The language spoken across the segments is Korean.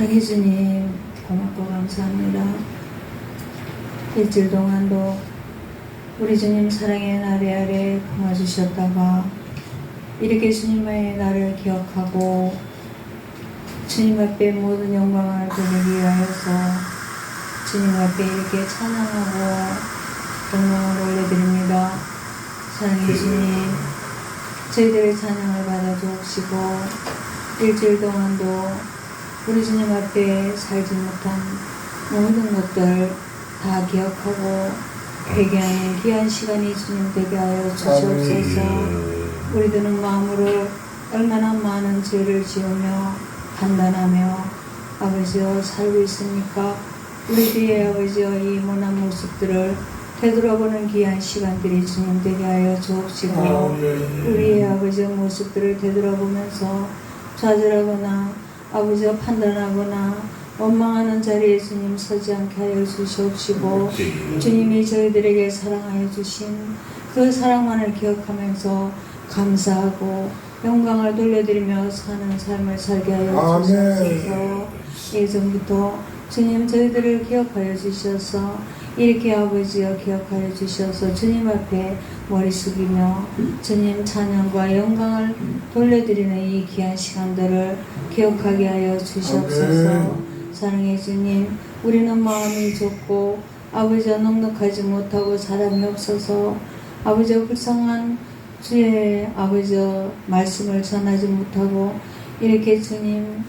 사랑해 주님, 고맙고 감사합니다. 일주일 동안도 우리 주님 사랑의 나래 아래 품어주셨다가 이렇게 주님의 나를 기억하고 주님 앞에 모든 영광을 돌리기 위하여서 주님 앞에 이렇게 찬양하고 영광을 올려드립니다. 사랑해 주님, 저희들의 찬양을 받아주옵시고 일주일 동안도 우리 주님 앞에 살지 못한 모든 것들 다 기억하고 회개하는 귀한 시간이 주님 되게 하여 주시옵소서. 우리들은 마음으로 얼마나 많은 죄를 지으며 판단하며 아버지여 살고 있습니까? 우리 뒤에 아버지여 이 모난 모습들을 되돌아보는 귀한 시간들이 주님 되게 하여 주옵시고 우리의 아버지의 모습들을 되돌아보면서 좌절하거나 아버지가 판단하거나 원망하는 자리에 주님 서지 않게 하여 주시옵시고 주님이 저희들에게 사랑하여 주신 그 사랑만을 기억하면서 감사하고 영광을 돌려드리며 사는 삶을 살게 하여 주시옵소서. 예전부터 주님 저희들을 기억하여 주셔서 이렇게 아버지여 기억하여 주셔서 주님 앞에 머리 숙이며 주님 찬양과 영광을 돌려드리는 이 귀한 시간들을 기억하게 하여 주시옵소서. 사랑해 주님, 우리는 마음이 좁고 아버지와 넉넉하지 못하고 사람이 없어서 아버지와 불쌍한 주의 아버지와 말씀을 전하지 못하고 이렇게 주님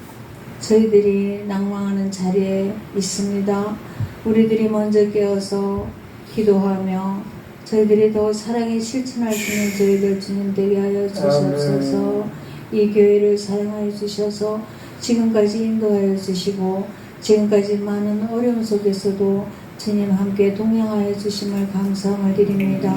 저희들이 낭망하는 자리에 있습니다. 우리들이 먼저 깨어서 기도하며 저희들이 더 사랑에 실천할 수 있는 저희들 주님 되게 하여 주시옵소서. 이 교회를 사랑하여 주셔서 지금까지 인도하여 주시고 지금까지 많은 어려움 속에서도 주님 함께 동행하여 주심을 감사함을 드립니다.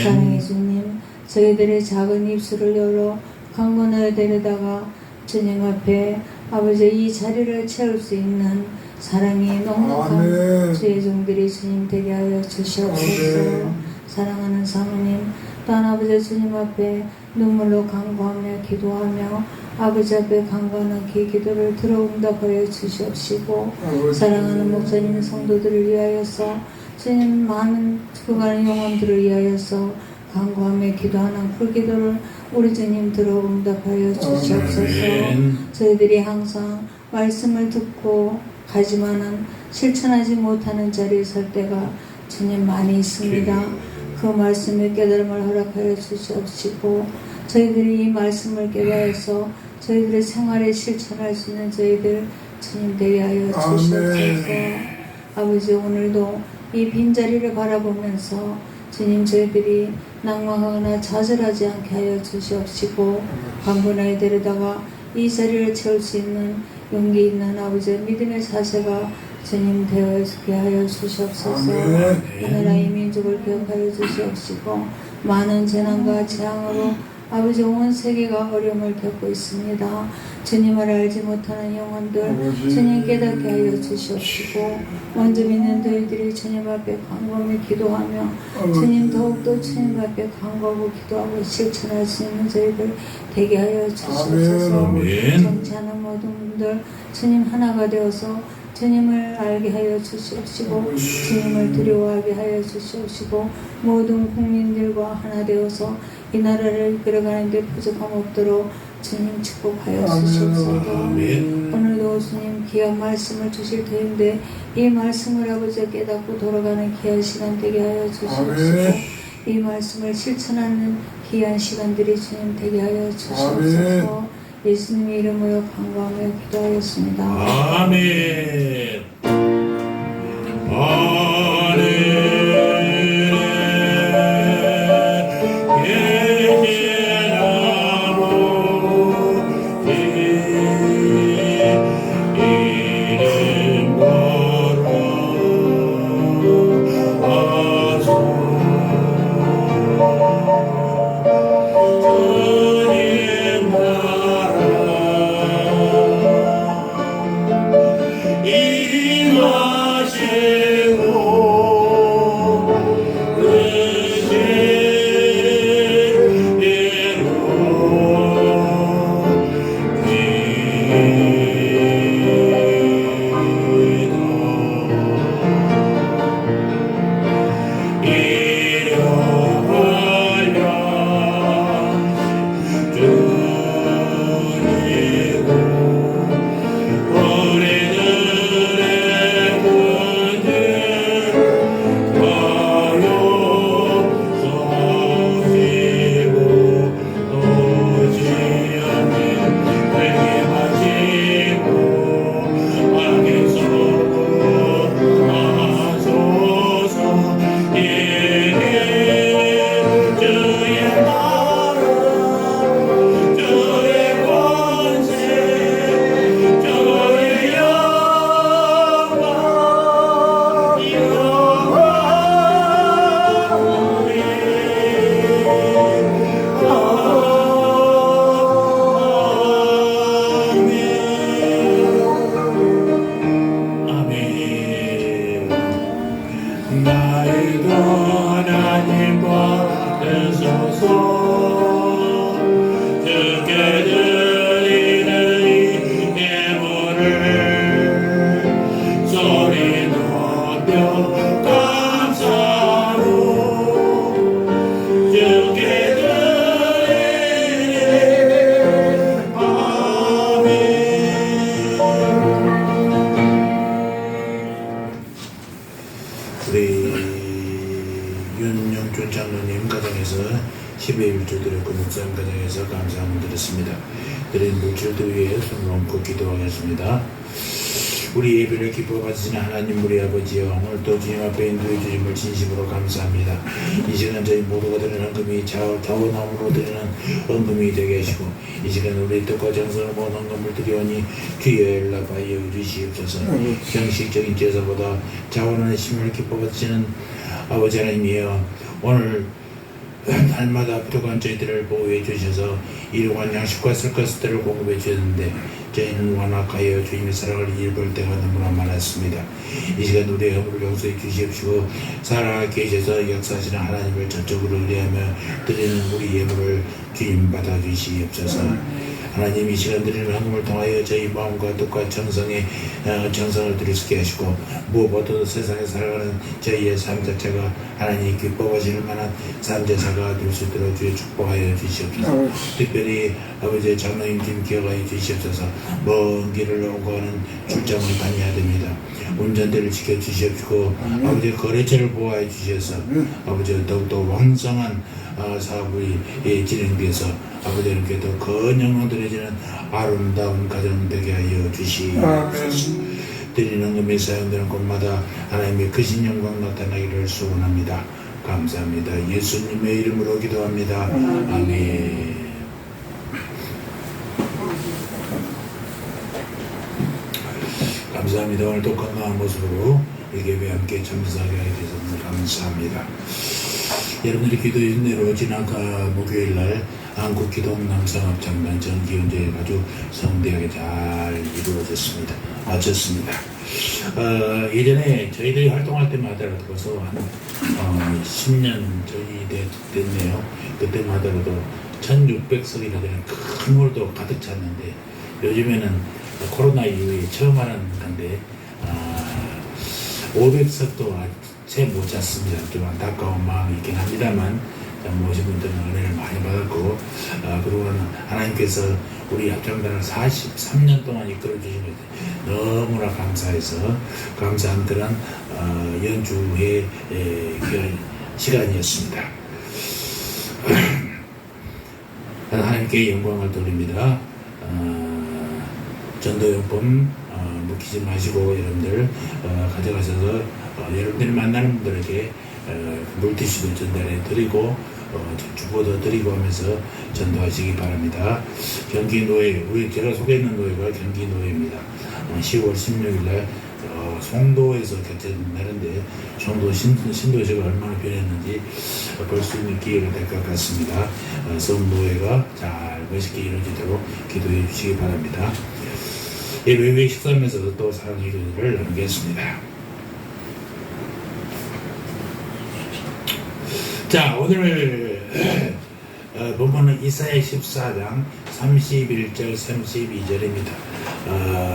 사랑해 주님, 저희들의 작은 입술을 열어 강건하여 데려다가 주님 앞에 아버지 이 자리를 채울 수 있는 사랑이 넉넉한 주의 종들이 주님 되게 하여 주시옵소서. 사랑하는 사모님, 또한 아버지 주님 앞에 눈물로 간구하며 기도하며 아버지 앞에 간구하는 기도를 들어 응답하여 주시옵시고 사랑하는 목사님 성도들을 위하여서 주님 많은 죽어가는 영혼들을 위하여서 간구하며 기도하는 그 기도를 우리 주님 들어 응답하여 주시옵소서. 저희들이 항상 말씀을 듣고 가지만은 실천하지 못하는 자리에 설 때가 주님 많이 있습니다. 그 말씀의 깨달음을 허락하여 주시옵시고 저희들이 이 말씀을 깨달아서 저희들의 생활에 실천할 수 있는 저희들 주님 되게 하여 주시옵소서. 아버지 오늘도 이 빈자리를 바라보면서 주님 저희들이 낭망하거나 좌절하지 않게 하여 주시옵시고 강건하게 데려다가 이 자리를 채울 수 있는 용기 있는 아버지의 믿음의 자세가 주님 되어있게 하여 주시옵소서. 오늘의 민족을 기억하여 주시옵시고 많은 재난과 재앙으로 아버지 온 세계가 어려움을 겪고 있습니다. 주님을 알지 못하는 영혼들 주님 깨닫게 하여 주시옵시고 먼저 믿는 저희들이 주님 앞에 간구하며 기도하며 주님 더욱더 주님 앞에 간구하고 기도하고 실천할 수 있는 저희들 되게 하여 주시옵소서. 정치하는 모든 분들 주님 하나가 되어서 주님을 알게 하여 주시옵시고 주님을 두려워하게 하여 주시옵시고 모든 국민들과 하나 되어서 이 나라를 이끌어가는 데 부족함 없도록 주님 축복하여 주시옵소서. 오늘도 주님 귀한 말씀을 주실 터인데 이 말씀을 아버지 깨닫고 돌아가는 귀한 시간 되게 하여 주시옵시고 이 말씀을 실천하는 귀한 시간들이 주님 되게 하여 주시옵소서. 예수님의 이름으로 간구하며 기도하였습니다. 아멘. 아멘. 오늘 장로님 가정에서 10의 1조 드렸고 목사님 가정에서 감사함을 드렸습니다. 드린 물질도 위해 손을 얹고 기도하겠습니다. 우리 예배를 기뻐 받으시는 하나님 우리 아버지여, 오늘도 주님 앞에 인도해 주심을 진심으로 감사합니다. 이 시간 저희 모두가 드리는 헌금이 자원함으로 드리는 헌금이 되게 하시고, 이 시간 우리 뜻과 정성을 모은 헌금을 드리오니 주여 연락하여 주시옵소서. 형식적인 제사보다 자원하는 심을 기뻐 받으시는 아버지 하나님이여, 오늘 날마다 부족한 저희들을 보호해 주셔서 일용할 양식과 쓸 것들을 공급해 주셨는데, 저희는 완악하여 주님의 사랑을 잃어볼 때가 너무나 많았습니다. 이 시간 우리의 허물을 용서해 주시옵시고, 살아 계셔서 역사하시는 하나님을 전적으로 의뢰하며 드리는 우리 예물을 주님 받아 주시옵소서. 하나님, 이 시간 드리는 헌금을 통하여 저희 마음과 뜻과 정성을 드릴 수 있게 하시고, 무엇보다도 세상에 살아가는 저희의 삶 자체가 하나님 기뻐하실 만한 삶 자체가 될 수 있도록 주여 축복하여 주시옵소서. 특별히 아버지의 장로님 좀 기억하여 주시옵소서. 먼 길을 오고 가는 출장을 다녀야 됩니다. 운전대를 지켜주시옵시고, 아버지의 거래처를 보호해 주셔서 아버지 더욱더 왕성한 사업이 진행돼서 아버지께 더 건영원들해지는 아름다운 가정 되게 하여 주시옵소서. 드리는 금이 사용되는 곳마다 하나님의 크신 영광 나타나기를 소원합니다. 감사합니다. 예수님의 이름으로 기도합니다. 아멘. 감사합니다. 오늘도 건강한 모습으로 이 예배에 함께 참석하게 되셔서 감사합니다. 여러분들이 기도해 주신 대로 지난 목요일날 한국기독남상합장단 전기훈제가 아주 성대하게 잘 이루어졌습니다. 마쳤습니다. 예전에 저희들이 활동할 때마다라도 벌써 한 10년 전이 됐네요. 그때마다라도 1600석이나 되는 큰 홀도 가득 찼는데, 요즘에는 코로나 이후에 처음 하는 건데 500석도 채 못 찼습니다. 좀 안타까운 마음이 있긴 합니다만, 모신 분들은 은혜를 많이 받았고, 그리고 하나님께서 우리 합장단을 43년 동안 이끌어 주신 것에 너무나 감사해서 감사한 그런 연주회 시간이었습니다. 하나님께 영광을 돌립니다. 전도용품 묵히지 마시고 여러분들 가져가셔서 여러분들이 만나는 분들에게 물티슈도 전달해 드리고 주보도 드리고 하면서 전도하시기 바랍니다. 경기노회, 제가 소개했는 노회가 경기노회입니다. 10월 16일날 송도에서 개최되는데, 송도 신도시가 얼마나 변했는지 볼 수 있는 기회가 될 것 같습니다. 성노회가 잘 멋있게 이루어지도록 기도해 주시기 바랍니다. 예배 식사하면서도 또 사랑의 기도를 나누겠습니다. 자, 오늘 본문은 이사야 14장 31절 32절입니다.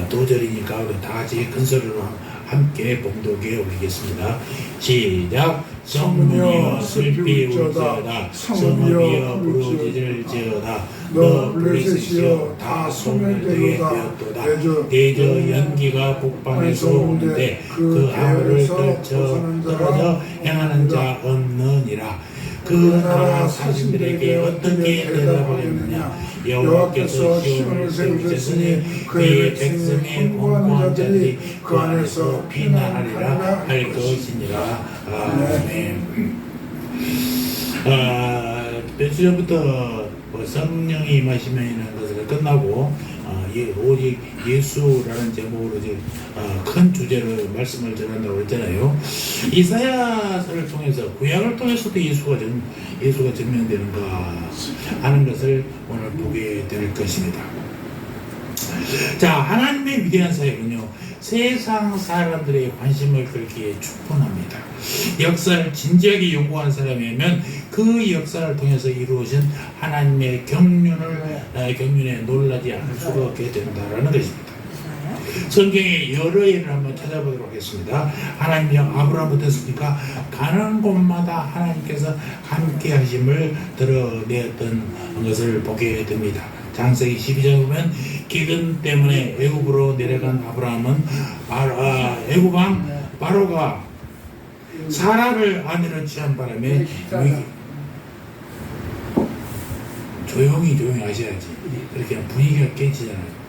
두 절이니까 우리 다 같이 큰 소리로 함께 봉독에 올리겠습니다. 시작. 성문이여 슬피 울지어다, 성읍이여 부르짖을지어다. 너 블레셋이여 다 소멸되게 되었도다. 대저 연기가 북방에서 오는데 그 하늘을 떨어져 행하는 자 없느니라. 그 나라 사신들에게 어떻게 대답하겠느냐. 여호와께서 시온을 세우셨으니 그의 백성의 공고한 자들이 그 안에서 피난하리라 할 것이니라. 아멘. 며칠 전부터 성령이 임하시면이라는 것을 끝나고 오직 예수라는 제목으로 큰 주제로 말씀을 전한다고 했잖아요. 이사야서를 통해서, 구약을 통해서도 예수가 증명되는가 하는 것을 오늘 보게 될 것입니다. 자, 하나님의 위대한 사역은요, 세상 사람들의 관심을 끌기에 충분합니다. 역사를 진지하게 연구한 사람이면 그 역사를 통해서 이루어진 하나님의 경륜에 놀라지 않을 수가 없게 된다는 것입니다. 성경의 여러 예를 한번 찾아보도록 하겠습니다. 하나님이 아브라함부터 했으니까 가는 곳마다 하나님께서 함께 하심을 드러내었던 것을 보게 됩니다. 창세기 12장 보면 기근 때문에 애굽으로 내려간 아브라함은 애굽 왕 바로가 사라를 아내로 취한 바람에 위기. 조용히 하셔야지. 그렇게 하면 분위기가 깨지잖아요.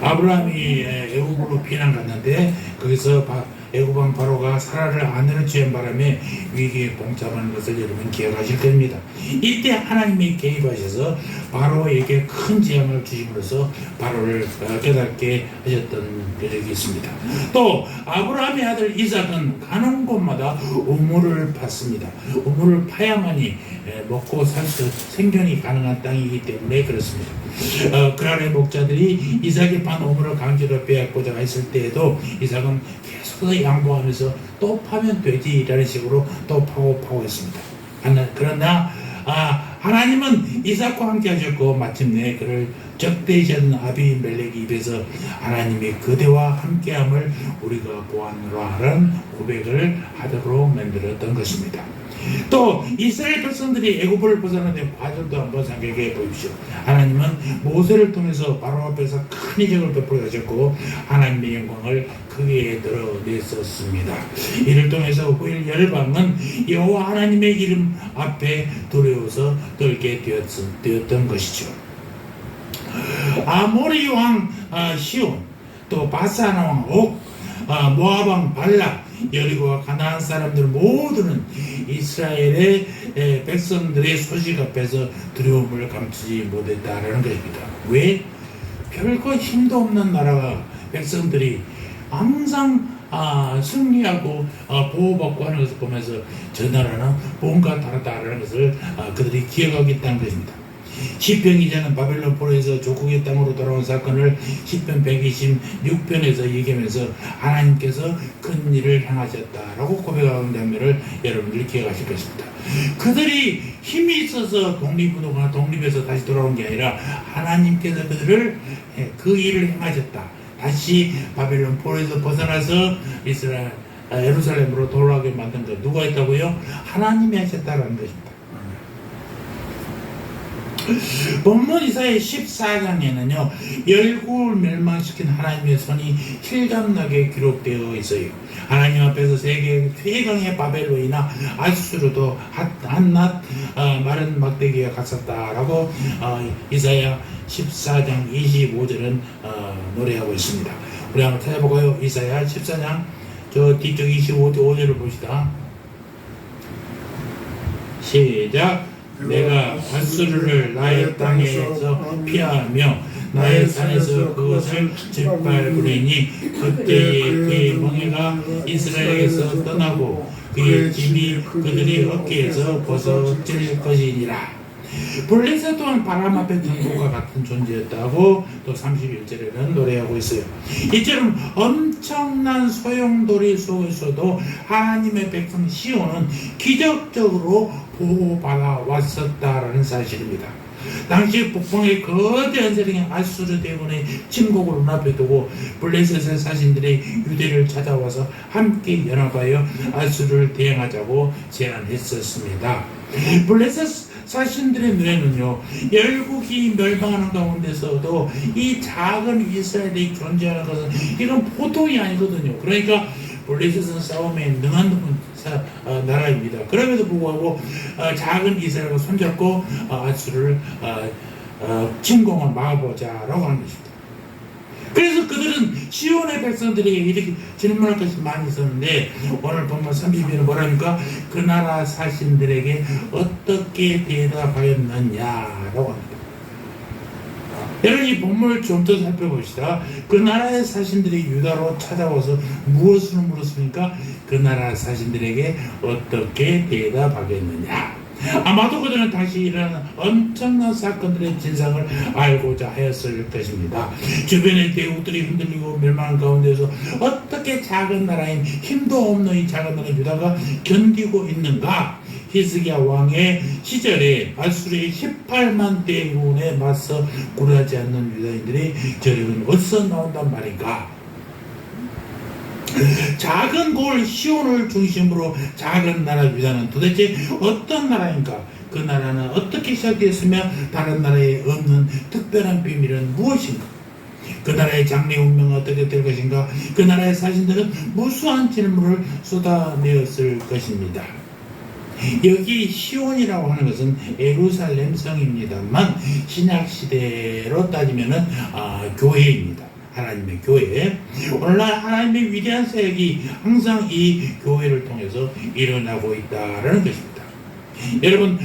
아브라함이 애굽으로 피난 갔는데 거기서 애굽왕 바로가 사라를 아내로 취한 바람에 위기에 봉착하는 것을 여러분 기억하실 겁니다. 이때 하나님이 개입하셔서 바로에게 큰 재앙을 주심으로써 바로를 깨닫게 하셨던 적이 있습니다. 또 아브라함의 아들 이삭은 가는 곳마다 우물을 팠습니다. 우물을 파야만이 먹고 살 수 생존이 가능한 땅이기 때문에 그렇습니다. 그랄의 목자들이 이삭이 판 우물을 강제로 빼앗고자 했을 때에도 이삭은 계속해서 양보하면서 또 파면 되지라는 식으로 또 파고 했습니다. 그러나 하나님은 이삭과 함께 하셨고 마침내 그를 적대시하는 아비멜렉 입에서 하나님의 그대와 함께함을 우리가 보았노라는 고백을 하도록 만들었던 것입니다. 또 이스라엘 백성들이 애굽을 벗어나는 과정도 한번 생각해 보십시오. 하나님은 모세를 통해서 바로 앞에서 큰 이적을 베풀어 하셨고 하나님의 영광을 크게 드러냈었습니다. 이를 통해서 후일 열방은 여호와 하나님의 이름 앞에 두려워서 떨게 되었던 것이죠. 아모리 왕 시온, 또 바산 왕 옥, 모압 왕 발락, 여리고와 가나안 사람들 모두는 이스라엘의 백성들의 소식 앞에서 두려움을 감추지 못했다라는 것입니다. 왜? 별거 힘도 없는 나라가 백성들이 항상 승리하고 보호받고 하는 것을 보면서 저 나라는 뭔가 다르다라는 것을 그들이 기억하겠다는 것입니다. 시편 기자는 바벨론 포로에서 조국의 땅으로 돌아온 사건을 시편 126편에서 얘기하면서 하나님께서 큰 일을 행하셨다라고 고백하는 장면을 여러분들이 기억하실 것입니다. 그들이 힘이 있어서 독립운동이나 독립에서 다시 돌아온 게 아니라 하나님께서 그들을 그 일을 행하셨다. 다시 바벨론 포로에서 벗어나서 예루살렘으로 돌아가게 만든 것 누가 했다고요? 하나님이 하셨다라는 것입니다. 본문 이사야 14장에는요 열국을 멸망시킨 하나님의 손이 실감나게 기록되어 있어요. 하나님 앞에서 세계 최강의 바벨론이나 아수르도 한낱 마른 막대기가 갔었다라고 이사야 14장 25절은 노래하고 있습니다. 우리 한번 찾아볼까요? 이사야 14장 저 뒤쪽 25절을 봅시다. 시작. 내가 아수르를 나의 땅에서 피하며 나의 산에서 그것을 짓밟으리니 그때의 그의 멍에가 이스라엘에서 떠나고 그의 짐이 그들의 어깨에서 벗어질 것이니라. 블레셋 또한 바람 앞에 등불과 같은 존재였다고 또 31절에는 노래하고 있어요. 이처럼 엄청난 소용돌이 속에서도 하나님의 백성 시온은 기적적으로 보호받아 왔었다라는 사실입니다. 당시 북방의 거대한 세력인 아수르 대군의 침공을 눈앞에 두고 블레셋의 사신들이 유대를 찾아와서 함께 연합하여 아수르를 대항하자고 제안했었습니다. 블레셋 사신들의 눈에는요 열국이 멸망하는 가운데서도 이 작은 이스라엘이 존재하는 것은 이건 보통이 아니거든요. 그러니까 블레셋은 싸움에 능한 나라입니다. 그럼에도 불구하고 작은 이스라엘과 손잡고 아수르를 침공을 막아보자라고 하는 것입니다. 그래서 그들은 시온의 백성들에게 이렇게 질문할 것이 많이 있었는데 오늘 본문 30절에 뭐라니까 그 나라 사신들에게 어떻게 대답하였느냐라고 합니다. 여러분 이 본문을 좀 더 살펴봅시다. 그 나라의 사신들이 유다로 찾아와서 무엇을 물었습니까? 그 나라 사신들에게 어떻게 대답하겠느냐. 아마도 그들은 당시 일어난 엄청난 사건들의 진상을 알고자 하였을 것입니다. 주변의 대국들이 흔들리고 멸망한 가운데서 어떻게 작은 나라인 힘도 없는 이 작은 나라 유다가 견디고 있는가? 히스기야 왕의 시절에 아수르의 18만 대군에 맞서 굴하지 않는 유다인들이 저리는 어디서 나온단 말인가? 작은 골 시온을 중심으로 작은 나라 유다는 도대체 어떤 나라인가? 그 나라는 어떻게 시작되었으며 다른 나라에 없는 특별한 비밀은 무엇인가? 그 나라의 장래 운명은 어떻게 될 것인가? 그 나라의 사신들은 무수한 질문을 쏟아내었을 것입니다. 여기 시온이라고 하는 것은 예루살렘 성입니다만 신약시대로 따지면은 교회입니다. 하나님의 교회. 오늘날 하나님의 위대한 사역이 항상 이 교회를 통해서 일어나고 있다라는 것입니다. 여러분,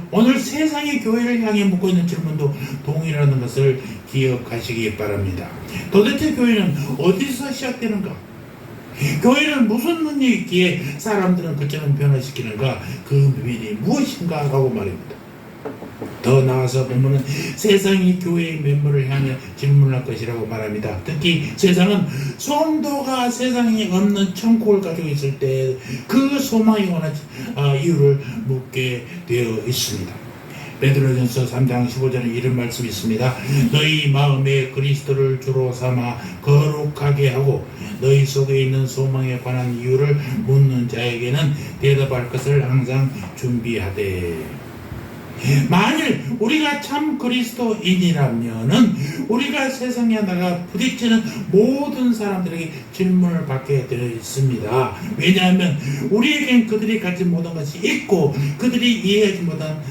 오늘 세상의 교회를 향해 묻고 있는 질문도 동일하다는 것을 기억하시기 바랍니다. 도대체 교회는 어디서 시작되는가? 교회는 무슨 능력이 있기에 사람들은 그처럼 변화시키는가? 그 비밀이 무엇인가? 라고 말입니다. 더 나아서 보면은 세상이 교회의 면모를 향해 질문할 것이라고 말합니다. 특히 세상은 성도가 세상에 없는 천국을 가지고 있을 때 그 소망이 원하지 이유를 묻게 되어 있습니다. 베드로전서 3장 15절에 이런 말씀이 있습니다. 너희 마음에 그리스도를 주로 삼아 거룩하게 하고 너희 속에 있는 소망에 관한 이유를 묻는 자에게는 대답할 것을 항상 준비하되. 만일 우리가 참 그리스도인이라면은 우리가 세상에 나가 부딪히는 모든 사람들에게 질문을 받게 되어 있습니다. 왜냐하면 우리에겐 그들이 갖지 못한 것이 있고 그들이 이해하지 못한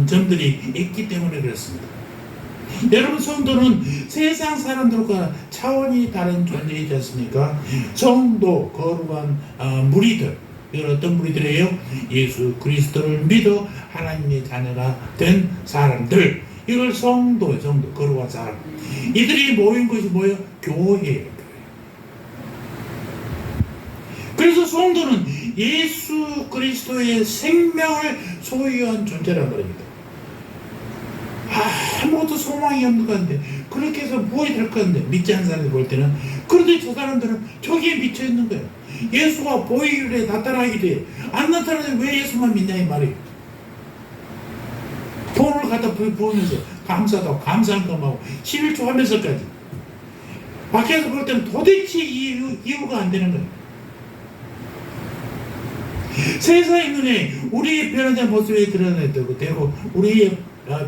점들이 있기 때문에 그렇습니다. 여러분, 성도는 세상 사람들과 차원이 다른 존재이지 않습니까? 성도, 거룩한 무리들, 이건 어떤 무리들이에요? 예수 그리스도를 믿어 하나님의 자녀가 된 사람들. 이걸 성도예요. 성도, 거룩한 사람. 이들이 모인 것이 뭐예요? 교회예요. 그래서 성도는 예수 그리스도의 생명을 소유한 존재란 말입니다. 아무것도 소망이 없는 건데 그렇게 해서 무엇이 될 건데 믿지 않는 사람들 볼 때는. 그런데 저 사람들은 저기에 미쳐 있는 거예요. 예수가 보이길래 나타나기도 해. 안 나타나는데 왜 예수만 믿냐 이 말이에요. 돈을 갖다 부으면서 감사도 감사한 것하고 11조 하면서까지 밖에서 볼 때는 도대체 이유가 안 되는 거예요. 세상의 눈에 우리의 변화된 모습이 드러나게 되고 우리의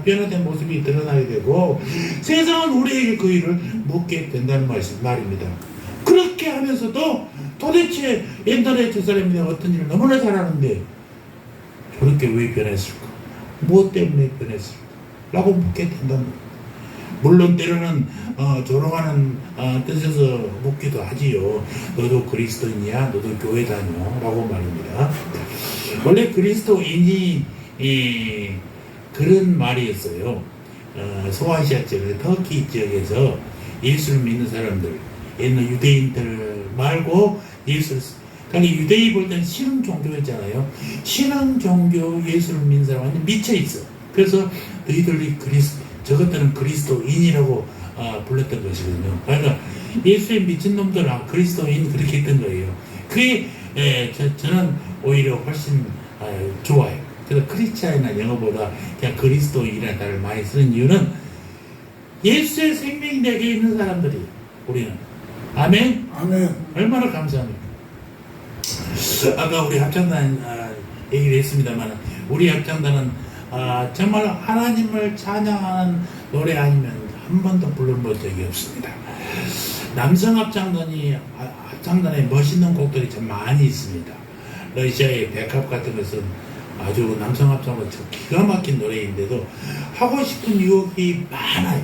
변화된 모습이 드러나게 되고 세상은 우리에게 그 일을 묻게 된다는 말입니다. 그렇게 하면서도 도대체 옛날에 저 사람이 어떤 일을 너무나 잘하는데 저렇게 왜 변했을까? 무엇 때문에 변했을까? 라고 묻게 된다는 겁니다. 물론 때로는 조롱하는 뜻에서 묻기도 하지요. 너도 그리스도인이야? 너도 교회 다녀? 라고 말입니다. 원래 그리스도인이 그런 말이 있어요. 소아시아 지역, 터키 지역에서 예수를 믿는 사람들, 옛날 유대인들 말고 예수를, 그러니까 유대인 볼 때는 신흥 종교였잖아요. 신흥 종교 예수를 믿는 사람은 미쳐 있어. 그래서 너희들이 저것들은 그리스도인이라고 불렀던 것이거든요. 그러니까 예수에 미친 놈들 그리스도인 그렇게 했던 거예요. 그게 저는 오히려 훨씬 좋아요. 그래서 크리스찬이나 영어보다 그냥 그리스도인이라는 단어를 많이 쓰는 이유는 예수의 생명이 내게 있는 사람들이 우리는. 아멘? 아멘. 얼마나 감사합니까? 아까 우리 합창단 얘기를 했습니다만 우리 합창단은 정말 하나님을 찬양하는 노래 아니면 한 번도 불러본 적이 없습니다. 남성 합창단에 멋있는 곡들이 참 많이 있습니다. 러시아의 백합 같은 것은 아주 남성 합창단 기가 막힌 노래인데도 하고 싶은 유혹이 많아요.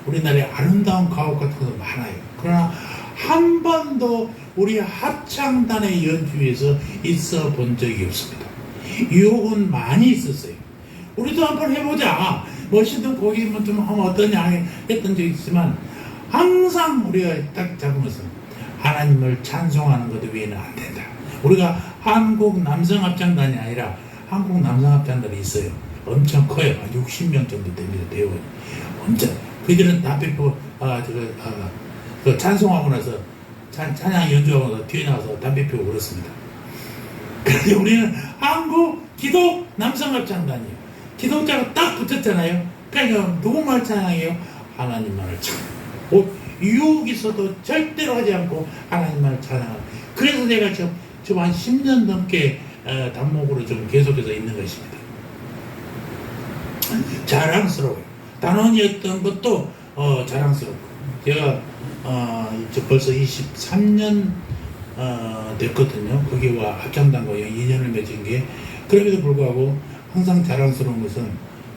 우리나라에 아름다운 가옥 같은 것도 많아요. 그러나 한 번도 우리 합창단의 연주에서 있어 본 적이 없습니다. 유혹은 많이 있었어요. 우리도 한번 해보자. 멋있는 곡이면 좀 하면 어떠냐 했던 적이 있지만 항상 우리가 딱 잡으면서 하나님을 찬송하는 것 외에는 안 된다. 우리가 한국 남성합창단이 아니라 한국 남성합창단이 있어요. 엄청 커요. 60명 정도 됩니다. 대원이. 엄청. 그들은 담배포 그 찬송하고 나서 찬양 연주하고 나서 뒤에 나와서 담배 피우고 그렇습니다. 그런데 우리는 한국 기독 남성합창단이에요. 기독자가 딱 붙었잖아요. 그러니까 누구만 찬양해요? 하나님만을 찬양. 유혹이 있어도 절대로 하지 않고 하나님만을 찬양하고. 그래서 내가 지금 한 10년 넘게 단목으로 좀 계속해서 있는 것입니다. 자랑스러워요. 단원이었던 것도 자랑스럽고 제가 이제 벌써 23년 됐거든요. 거기와 합창단과 2년을 맺은 게. 그럼에도 불구하고 항상 자랑스러운 것은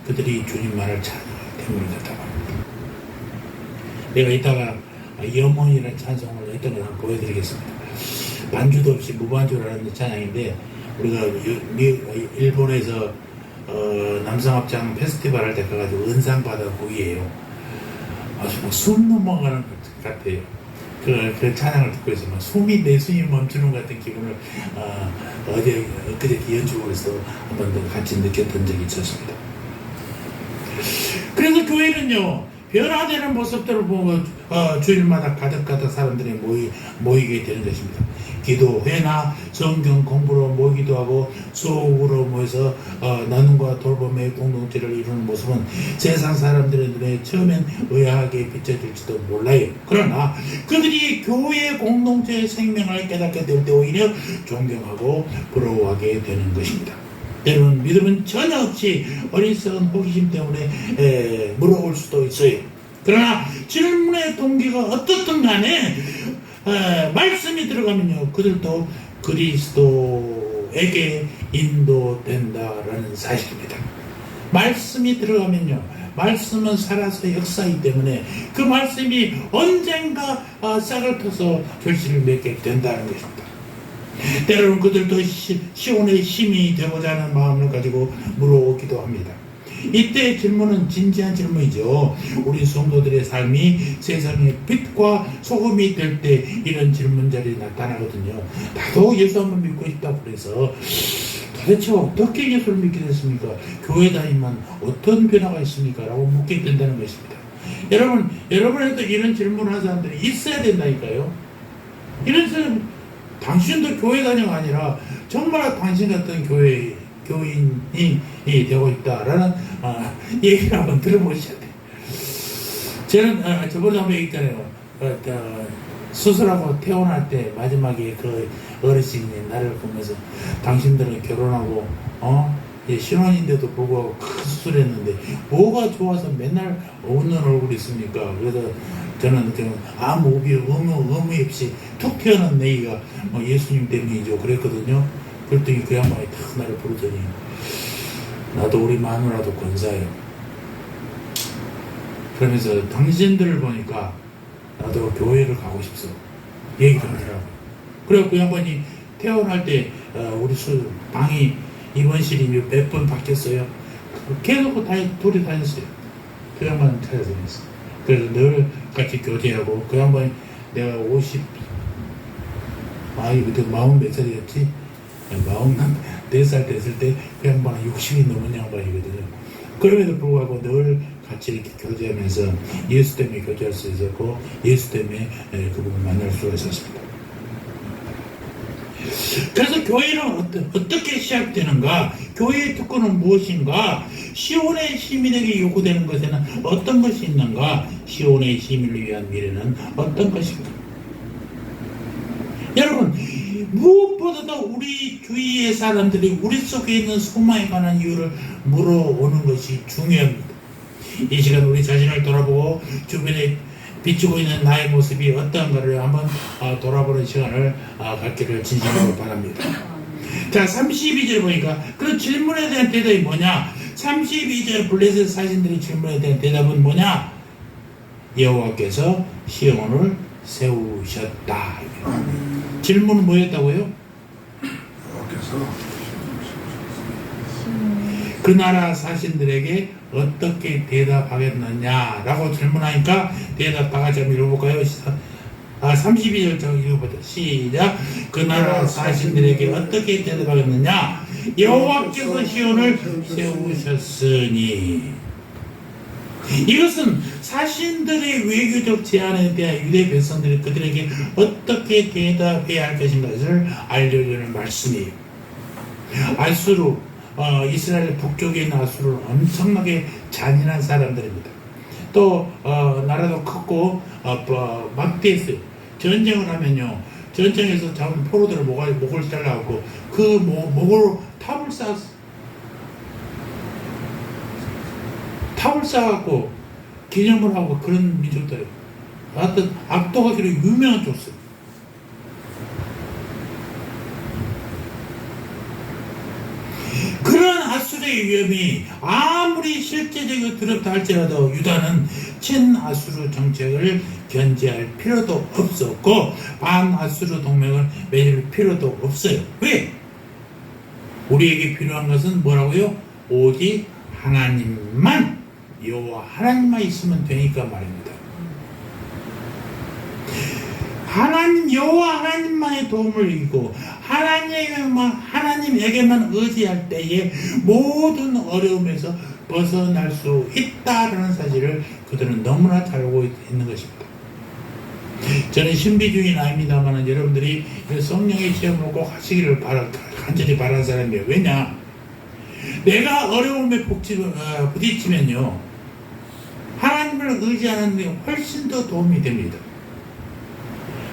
그들이 주님만을 찬양하기 때문이었다고 합니다. 내가 이따가 염원이라는 찬송을 했던 걸 한번 보여드리겠습니다. 반주도 없이 무반주라는 찬양인데, 우리가 일본에서 남성합창 페스티벌 할 때 가가지고 은상 받은 곡이에요. 아주 숨 넘어가는 것 같아요. 그 찬양을 듣고 있어 막 내 숨이 멈추는 것 같은 기분을 엊그제 연주를 해서 한번 더 같이 느꼈던 적이 있었습니다. 그래서 교회는요, 변화되는 모습들을 보고 주일마다 가득가득 사람들이 모이게 되는 것입니다. 기도회나 성경 공부로 모이기도 하고 수옥으로 모여서 나눔과 돌봄의 공동체를 이루는 모습은 세상 사람들의 눈에 처음엔 의아하게 비춰질지도 몰라요. 그러나 그들이 교회의 공동체의 생명을 깨닫게 될 때 오히려 존경하고 부러워하게 되는 것입니다. 때로는 믿음은 전혀 없이 어리석은 호기심 때문에 물어올 수도 있어요. 그러나 질문의 동기가 어떻든 간에 말씀이 들어가면요, 그들도 그리스도에게 인도된다라는 사실입니다. 말씀이 들어가면요, 말씀은 살아서 역사이기 때문에 그 말씀이 언젠가 싹을 터서 결실을 맺게 된다는 것입니다. 때로는 그들도 시온의 힘이 되고자 하는 마음을 가지고 물어오기도 합니다. 이때 질문은 진지한 질문이죠. 우리 성도들의 삶이 세상의 빛과 소금이 될 때 이런 질문들이 나타나거든요. 나도 예수 한번 믿고 싶다고 그래서 도대체 어떻게 예수를 믿게 됐습니까? 교회 다니면 어떤 변화가 있습니까? 라고 묻게 된다는 것입니다. 여러분에도 이런 질문을 하는 사람들이 있어야 된다니까요. 이런 사람, 당신도 교회 다녀가 아니라 정말 당신 같은 교인이 되고 있다라는 얘기를 한번 들어보셔야 돼요. 저는 저번에 한번 얘기했잖아요. 수술하고 퇴원할 때 마지막에 그 어르신이 나를 보면서 당신들은 결혼하고 신혼인데도 불구하고 큰 수술했는데 뭐가 좋아서 맨날 웃는 얼굴이 있습니까? 그래서 저는 아무 의미 없이 툭 튀어나온 내기가 예수님 때문이죠 그랬거든요. 그랬더니 그 양반이 탁 나를 부르더니 나도 우리 마누라도 권사예요. 그러면서 당신들을 보니까 나도 교회를 가고 싶어 얘기를 하더라고요. 그래서 그 양반이 퇴원할 때 우리 방이 입원실이 몇 번 바뀌었어요. 계속 둘이 다녔어요. 그 양반은 찾아다녔어요. 그래서 늘 같이 교제하고 그 양반이 내가 그때 40몇 살이었지? 44살 됐을 때 그 양반은 60이 넘은 양반이거든요. 그럼에도 불구하고 늘 같이 이렇게 교제하면서 예수 때문에 교제할 수 있었고 예수 때문에 그분을 만날 수가 있었습니다. 그래서 교회는 어떻게 시작되는가? 교회의 특권은 무엇인가? 시온의 시민에게 요구되는 것에는 어떤 것이 있는가? 시온의 시민을 위한 미래는 어떤 것인가? 여러분, 무엇보다도 우리 주위의 사람들이 우리 속에 있는 소망에 관한 이유를 물어오는 것이 중요합니다. 이 시간 우리 자신을 돌아보고 주변에 비추고 있는 나의 모습이 어떠한가를 한번 돌아보는 시간을 갖기를 진심으로 바랍니다. 자, 32절 보니까 그 질문에 대한 대답이 뭐냐? 32절 블레셋 사신들의 질문에 대한 대답은 뭐냐? 여호와께서 시온을 세우셨다. 질문은 뭐였다고요? 그 나라 사신들에게 어떻게 대답하겠느냐라고 질문하니까 대답 다 같이 한번 읽어볼까요? 32절 좀 읽어보자. 시작. 그 나라 사신들에게 어떻게 대답하겠느냐? 여호와께서 시온을 세우셨으니. 이것은 사신들의 외교적 제안에 대한 유대 백성들이 그들에게 어떻게 대답해야 할 것인가를 알려주는 말씀이에요. 아수르, 이스라엘 북쪽에 있는 아수르는 엄청나게 잔인한 사람들입니다. 또 나라도 크고 막대했어요. 전쟁을 하면요, 전쟁에서 잡은 포로들을 목을 잘라갖고 그 목으로 탑을 쌓았어요. 탑을 쌓아갖고 기념을 하고 그런 민족들이에요. 하여튼 악독하기로 유명한 족쇄. 그런 아수르의 위험이 아무리 실제적으로 두렵다 할지라도 유다는 친아수르 정책을 견제할 필요도 없었고 반아수르 동맹을 맺을 필요도 없어요. 왜? 우리에게 필요한 것은 뭐라고요? 오직 하나님만, 여호와 하나님만 있으면 되니까 말입니다. 하나님, 여호와 하나님만의 도움을 이기고 하나님에게만 의지할 때에 모든 어려움에서 벗어날 수 있다라는 사실을 그들은 너무나 잘 알고 있는 것입니다. 저는 신비 중인 아닙니다만 여러분들이 성령의 체험을 꼭 하시기를 간절히 바라는 사람이에요. 왜냐? 내가 어려움에 부딪히면요, 하나님을 의지하는 데 훨씬 더 도움이 됩니다.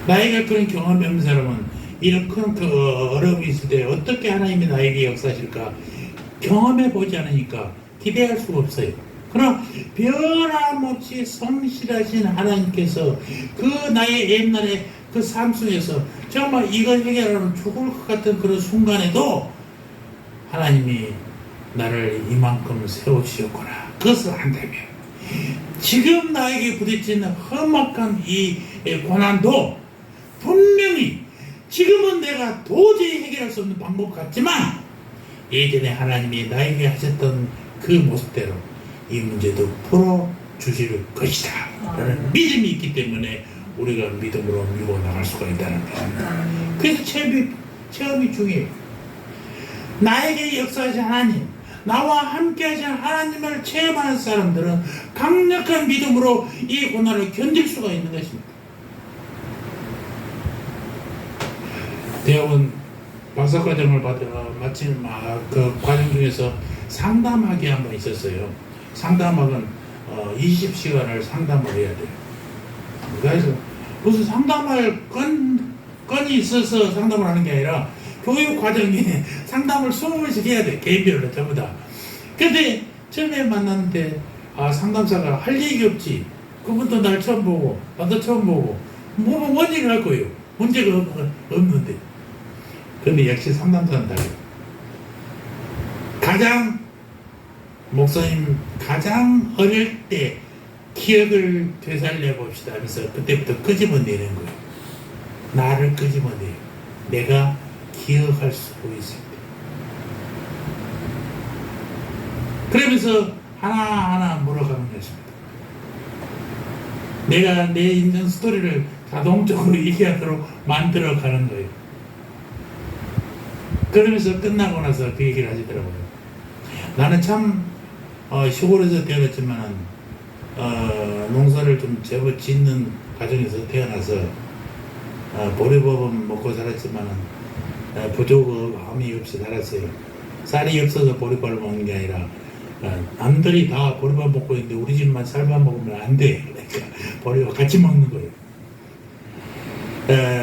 나에게 그런 경험이 없는 사람은 이런 큰 어려움이 있을 때 어떻게 하나님이 나에게 역사하실까 경험해보지 않으니까 기대할 수가 없어요. 그러나 변함없이 성실하신 하나님께서 그 나의 옛날에 그 삶 속에서 정말 이걸 해결하면 죽을 것 같은 그런 순간에도 하나님이 나를 이만큼 세우시었구나. 그것을 안다면 지금 나에게 부딪히는 험악한 이 고난도 분명히 지금은 내가 도저히 해결할 수 없는 방법 같지만 예전에 하나님이 나에게 하셨던 그 모습대로 이 문제도 풀어주실 것이다 라는 믿음이 있기 때문에 우리가 믿음으로 밀고 나갈 수가 있다는 것입니다. 그래서 체험이 중요해요. 나에게 역사하신 하나님, 나와 함께 하신 하나님을 체험하는 사람들은 강력한 믿음으로 이 고난을 견딜 수가 있는 것입니다. 대학원 박사과정을 마친 그 과정 중에서 상담학이 한번 있었어요. 상담학은 20시간을 상담을 해야 돼요. 그래서 무슨 상담할 건이 있어서 상담을 하는 게 아니라 교육 과정에 상담을 20번씩 해야 돼. 개인별로 전부 다. 근데 처음에 만났는데 상담사가 할 얘기 없지. 그분도 날 처음 보고 나도 처음 보고 뭔 얘기를 할 거예요. 문제가 없는데. 근데 역시 상담사는 달라요. 목사님 가장 어릴 때 기억을 되살려 봅시다 하면서 그때부터 끄집어내는 거예요. 나를 끄집어내요. 내가 기억할 수 있습니다. 그러면서 하나하나 물어가는 것입니다. 내가 내 인생 스토리를 자동적으로 얘기하도록 만들어가는 거예요. 그러면서 끝나고 나서 그 얘기를 하시더라고요. 나는 참 시골에서 태어났지만 농사를 좀 제법 짓는 가정에서 태어나서 보리밥은 먹고 살았지만 부족함이 없이 살았어요. 쌀이 없어서 보리밥을 먹는 게 아니라 남들이 다 보리밥 먹고 있는데 우리 집만 쌀밥 먹으면 안 돼. 그러니까 보리밥 같이 먹는 거예요.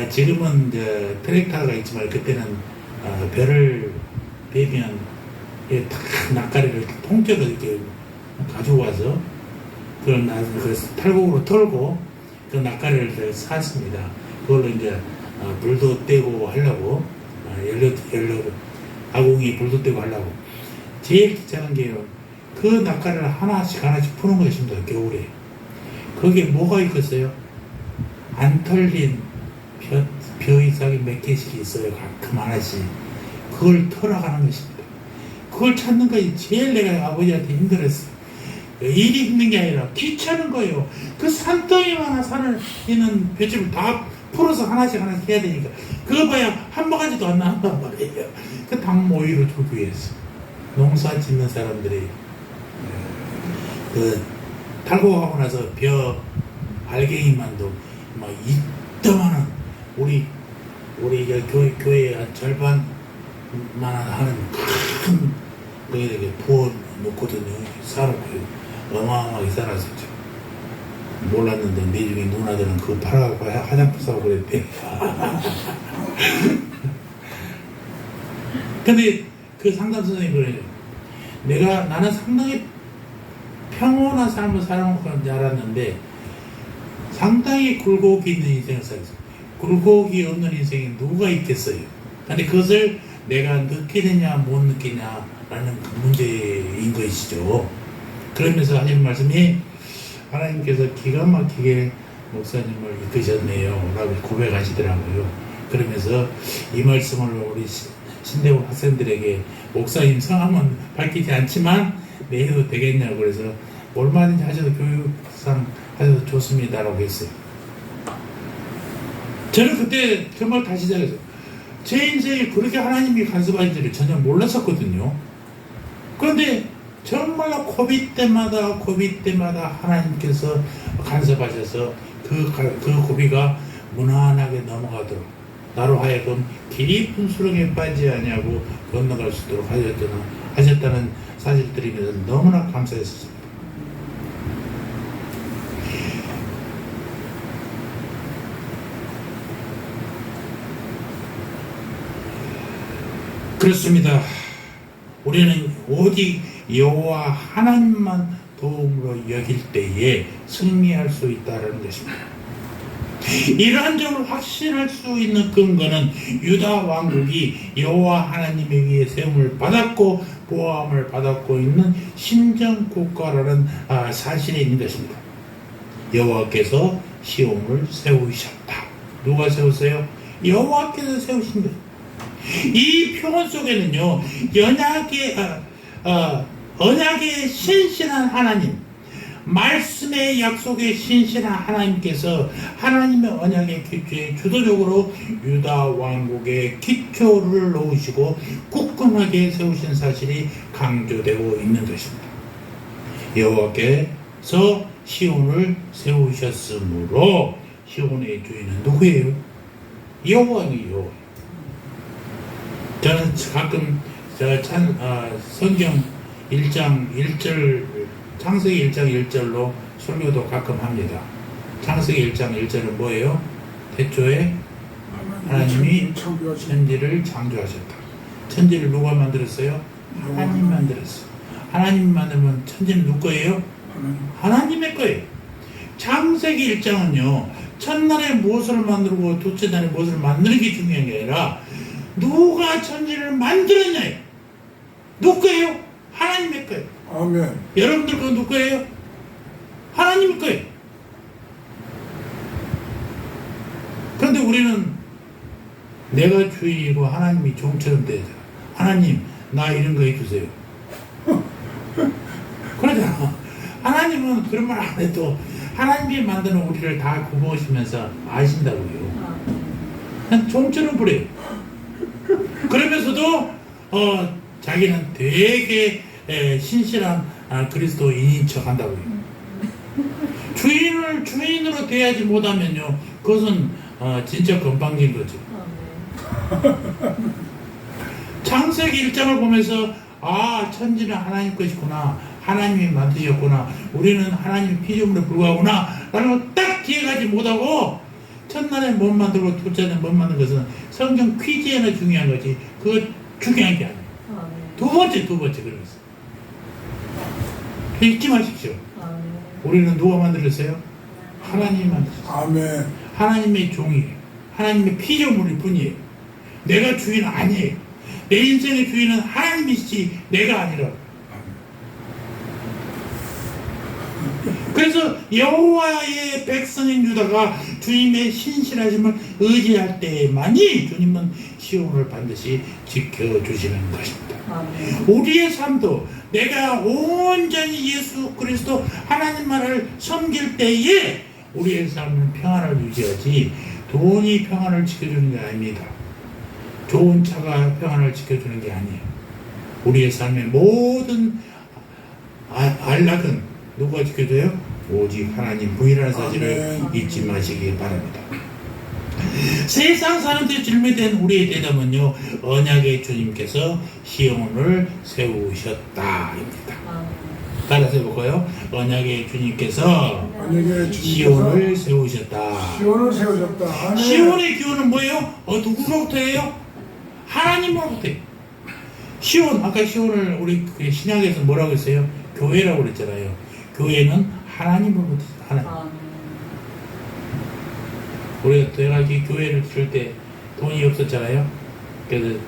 지금은 이제 트랙터가 있지만 그때는 벼를 베면 탁 낯가리를 통째로 이렇게 가지고 와서 그 탈곡으로 털고 그 낯가리를 샀습니다. 그걸로 이제 불도 떼고 하려고 연료 아궁이 불도 떼고 하려고 제일 귀찮은 게요. 그 낯가리를 하나씩 푸는 것입니다. 겨울에. 거기에 뭐가 있겠어요? 안 털린 벼 이삭이 몇 개씩 있어요. 가끔 하나씩. 그걸 털어가는 것입니다. 그걸 찾는 것이 제일 내가 아버지한테 힘들었어요. 일이 힘든 게 아니라 귀찮은 거예요. 그 산더미만 산을 있는 볏짚을 다 풀어서 하나씩 해야 되니까 그거 봐야 한 바가지도 안 나온단 말이에요. 그 당모이로 주기 위해서 농사 짓는 사람들이 그 탈곡하고 나서 벼 알갱이만도 막 이따만한 우리 교회 한 절반만 하는 큰 거기에 부어 놓거든요. 사놓고요. 어마어마하게 살았었죠. 몰랐는데 내 중에 누나들은 그거 팔아갖고 화장품 사고 그랬대. 근데 그 상담 선생님이 그래요. 나는 상당히 평온한 삶을 살아온 줄 알았는데 상당히 굴곡이 있는 인생을 살았어요. 굴곡이 없는 인생이 누가 있겠어요? 근데 그것을 내가 느끼느냐 못 느끼냐라는 그 문제인 것이죠. 그러면서 하시는 말씀이 하나님께서 기가 막히게 목사님을 이끄셨네요 라고 고백하시더라고요. 그러면서 이 말씀을 우리 신대원 학생들에게 목사님 성함은 밝히지 않지만 내해도 되겠냐고 그래서 얼마든지 하셔도 교육상 하셔도 좋습니다 라고 했어요. 저는 그때 정말 다시 생각했어요. 제 인생에 그렇게 하나님이 간섭하신 줄을 전혀 몰랐었거든요. 그런데 정말로 고비 때마다 하나님께서 간섭하셔서 그 고비가 무난하게 넘어가도록 나로 하여금 깊은 수렁에 빠지지 아니하고 건너갈 수 있도록 하셨다는 사실들이면서 너무나 감사했습니다. 그렇습니다. 우리는 오직 여호와 하나님만 도움으로 여길 때에 승리할 수 있다는 것입니다. 이러한 점을 확신할 수 있는 근거는 유다 왕국이 여호와 하나님에 의해 세움을 받았고 보호함을 받았고 있는 신정 국가라는 사실이 있는 것입니다. 여호와께서 시온을 세우셨다. 누가 세웠어요? 여호와께서 세우신 것. 이 평온 속에는요, 언약의 신실한 하나님, 말씀의 약속의 신실한 하나님께서 하나님의 언약의 기초에 주도적으로 유다 왕국의 기초를 놓으시고 굳건하게 세우신 사실이 강조되고 있는 것입니다. 여호와께서 시온을 세우셨으므로 시온의 주인은 누구예요? 여호와예요. 저는 가끔 성경 1장 1절 창세기 1장 1절로 설교도 가끔 합니다. 창세기 1장 1절은 뭐예요? 태초에 하나님이 천지를 창조하셨다. 천지를 누가 만들었어요? 하나님 만들었어요. 하나님 만들면 천지는 누구 거예요? 하나님의 거예요. 창세기 1장은요, 첫날에 무엇을 만들고 둘째 날에 무엇을 만드는 게 중요한 게 아니라 누가 천지를 만들었냐요. 누구 거예요? 하나님의 거예요. 아멘. 여러분들 그건 누구 거예요? 하나님의 거예요. 그런데 우리는 내가 주인이고 하나님이 종처럼 되잖아. 하나님 나 이런 거 해주세요. 그러잖아. 하나님은 그런 말 안 해도 하나님이 만드는 우리를 다 굽어오시면서 아신다고요. 그냥 종처럼 부려요. 그러면서도 자기는 되게 신실한 그리스도인인 척 한다고요. 주인을 주인으로 대하지 못하면요, 그것은 진짜 건방진 거죠. 창세기 1장을 보면서 천지는 하나님 것이구나, 하나님이 만드셨구나, 우리는 하나님 피조물에 불과하구나 라는 걸 딱 기억하지 못하고 첫날에 못 만들고 둘째 날에 못 만든 것은 성경 퀴즈에나 중요한 거지 그거 중요한 게 아니에요. 두 번째 그러겠어요. 잊지 마십시오. 우리는 누가 만들었어요? 하나님이 만들었어요. 아멘. 하나님의 종이에요. 하나님의 피조물일 뿐이에요. 내가 주인 아니에요. 내 인생의 주인은 하나님이시지 내가 아니라. 그래서 여호와의 백성인 유다가 주님의 신실하심을 의지할 때만이 주님은 시온을 반드시 지켜주시는 것입니다. 우리의 삶도 내가 온전히 예수 그리스도 하나님만을 섬길 때에 우리의 삶은 평안을 유지하지 돈이 평안을 지켜주는 게 아닙니다. 좋은 차가 평안을 지켜주는 게 아니에요. 우리의 삶의 모든 안락은 누가 지켜줘요? 오직 하나님 부인이라는 사실을 잊지 마시기 바랍니다. 세상 사람들이 질문된 우리의 대답은요, 언약의 주님께서 시온을 세우셨다입니다. 따라서 해볼까요? 언약의 주님께서 시온을 세우셨다. 시온을 세우셨다. 아멘. 시온의 기원은 뭐예요? 누구로부터예요? 하나님으로부터예요. 시온, 아까 시온을 우리 신약에서 뭐라고 했어요? 교회라고 그랬잖아요. 교회는 하나님으로부터. 하나님. 아멘. 우리가 내가 이 교회를 줄 때 돈이 없었잖아요. 그래서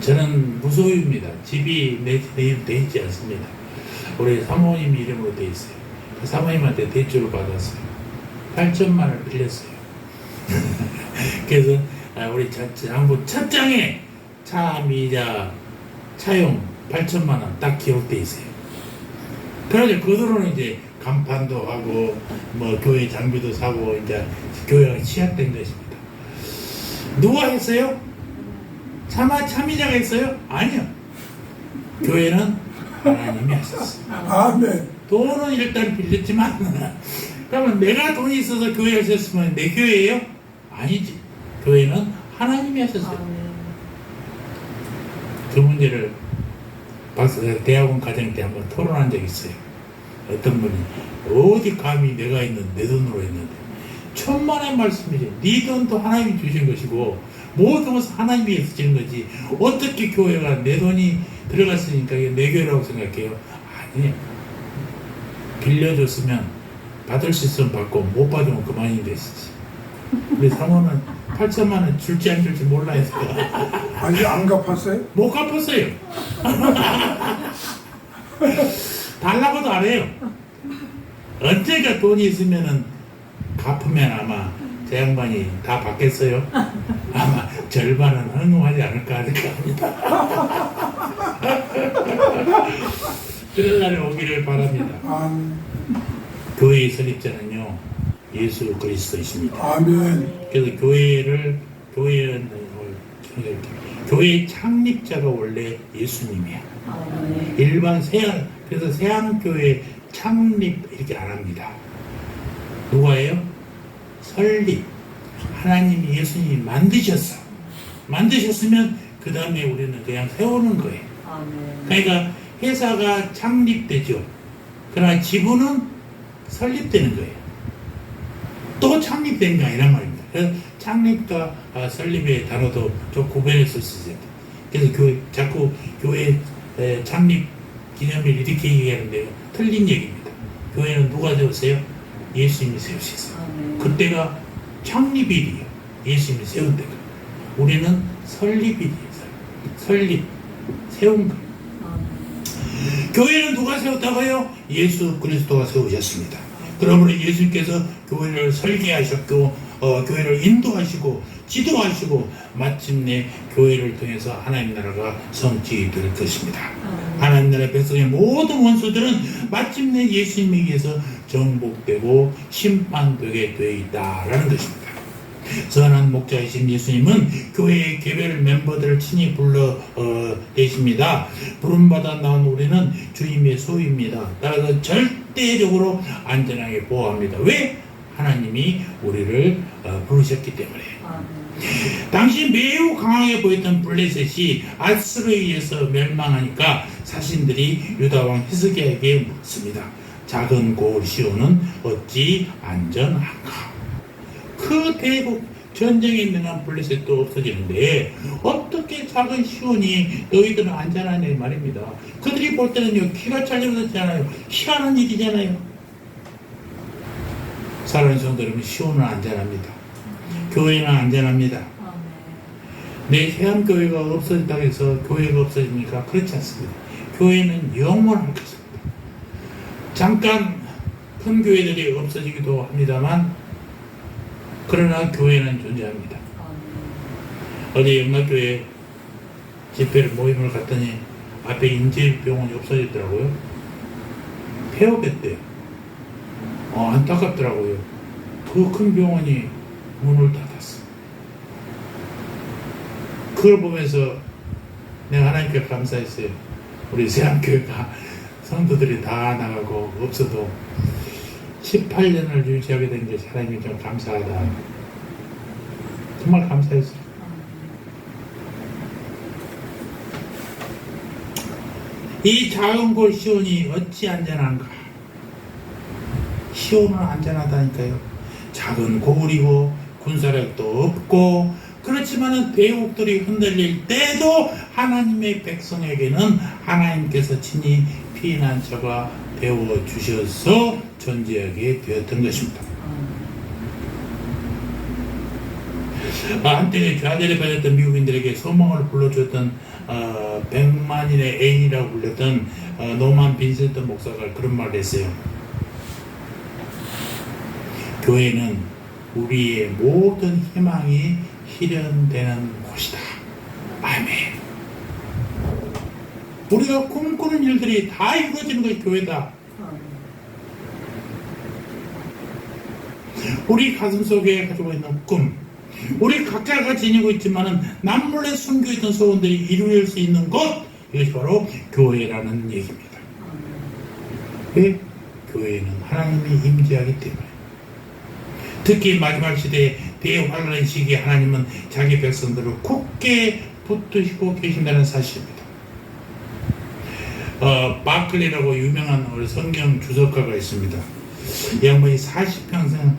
저는 무소유입니다. 집이 내 이름 돼 있지 않습니다. 우리 사모님 이름으로 돼 있어요. 그 사모님한테 대출을 받았어요. 8천만 원을 빌렸어요. 그래서 우리 장부 첫 장에 차미자 차용 8천만 원 딱 기록돼 있어요. 그래서 그 돈으로 이제 간판도 하고 뭐 교회 장비도 사고 이제 교회가 시작된 것입니다. 누가 했어요? 차미자가 했어요? 아니요. 교회는 하나님이 하셨어요. 아멘. 돈은 일단 빌렸지만 그러면 내가 돈이 있어서 교회 하셨으면 내 교회예요? 아니지. 교회는 하나님이 하셨어요. 그 문제를 대학원 과정 때 한번 토론한 적이 있어요. 어떤 분이 어디 감히 내가 있는 내 돈으로 했는데 천만의 말씀이지. 네 돈도 하나님이 주신 것이고 모든 것은 하나님이 주신 거지 어떻게 교회가 내 돈이 들어갔으니까 이게 내 교회라고 생각해요? 아니에요. 빌려줬으면 받을 수 있으면 받고 못 받으면 그만이 되시지. 우리 사모는 8천만 원 줄지 안 줄지 몰라요. 아직 안 갚았어요? 못 갚았어요. 달라고도 안 해요. 언젠가 돈이 있으면은 갚으면 아마 제 양반이 다 받겠어요. 아마 절반은 헌금하지 않을까 생각합니다. 그런 날이 오기를 바랍니다. 교회의 설립자는요 예수 그리스도이십니다. 아멘. 그래서 교회의 창립자가 원래 예수님이야. 일반 그래서 세안교회 창립 이렇게 안 합니다. 누가예요? 설립. 하나님이 예수님이 만드셨으면 그 다음에 우리는 그냥 세우는 거예요. 그러니까 회사가 창립되죠. 그러나 지부는 설립되는 거예요. 또 창립된 게 아니란 말입니다. 그래서 창립과 설립의 단어도 좀 구별해서 쓰세요. 그래서 자꾸 교회 창립 기념일 이렇게 얘기하는데요. 틀린 얘기입니다. 교회는 누가 세웠어요? 예수님이 세우셨어요. 그때가 창립일이에요. 예수님이 세운 때가. 우리는 설립일이에요. 설립, 세운 거. 교회는 누가 세웠다고요? 예수 그리스도가 세우셨습니다. 그러므로 예수님께서 교회를 설계하셨고 교회를 인도하시고 지도하시고 마침내 교회를 통해서 하나님 나라가 성취될 것입니다. 하나님 나라의 백성의 모든 원수들은 마침내 예수님에 의해서 정복되고 심판되게 되어 있다라는 것입니다. 선한 목자이신 예수님은 교회의 개별 멤버들을 친히 불러 계십니다. 부름받아 나온 우리는 주님의 소유입니다. 따라서 절대적으로 안전하게 보호합니다. 왜? 하나님이 우리를 부르셨기 때문에. 당시 매우 강하게 보였던 블레셋이 아스로에 의해서 멸망하니까 자신들이 유다왕 히스기야에게 묻습니다. 작은 고을 시온은 어찌 안전한가? 그 대국 전쟁에 능한 블레셋도 없어지는데 어떻게 작은 시온이 너희들은 안전하냐 말입니다. 그들이 볼 때는요 기가 찰려졌잖아요. 희한한 일이잖아요. 사랑하는 성도 여러분, 시온은 안전합니다. 교회는 안전합니다. 내 세안교회가 없어졌다고 해서 교회가 없어집니까? 그렇지 않습니다. 교회는 영원할 것입니다. 잠깐 큰 교회들이 없어지기도 합니다만 그러나 교회는 존재합니다. 어제 영락교회 집회를 모임을 갔더니 앞에 인재병원이 없어졌더라고요. 폐업했대요. 안타깝더라고요. 그 큰 병원이 문을 닫았어. 그걸 보면서 내가 하나님께 감사했어요. 우리 세안교회가 성도들이 다 나가고 없어도 18년을 유지하게 된 것이 하나님이 좀 감사하다. 정말 감사했어요. 이 작은 곳 시온이 어찌 안전한가? 시온은 안전하다니까요. 작은 고을이고 군사력도 없고 그렇지만은 대국들이 흔들릴 때도 하나님의 백성에게는 하나님께서 친히 피난처가 되어주셔서 존재하게 되었던 것입니다. 한때 좌절에 빠졌던 미국인들에게 소망을 불러주었던 100만인의 애인이라고 불렸던 노만 빈센트 목사가 그런 말을 했어요. 교회는 우리의 모든 희망이 실현되는 곳이다. 아멘. 우리가 꿈꾸는 일들이 다 이루어지는 것이 교회다. 우리 가슴속에 가지고 있는 꿈, 우리 각자가 지니고 있지만은 남몰래 숨겨있던 소원들이 이루어질 수 있는 것, 이것이 바로 교회라는 얘기입니다. 왜? 교회는 하나님이 임재하기 때문에. 특히 마지막 시대에 대환란 시기에 하나님은 자기 백성들을 굳게 붙드시고 계신다는 사실입니다. 바클리라고 유명한 성경 주석가가 있습니다. 이 양반이 40평생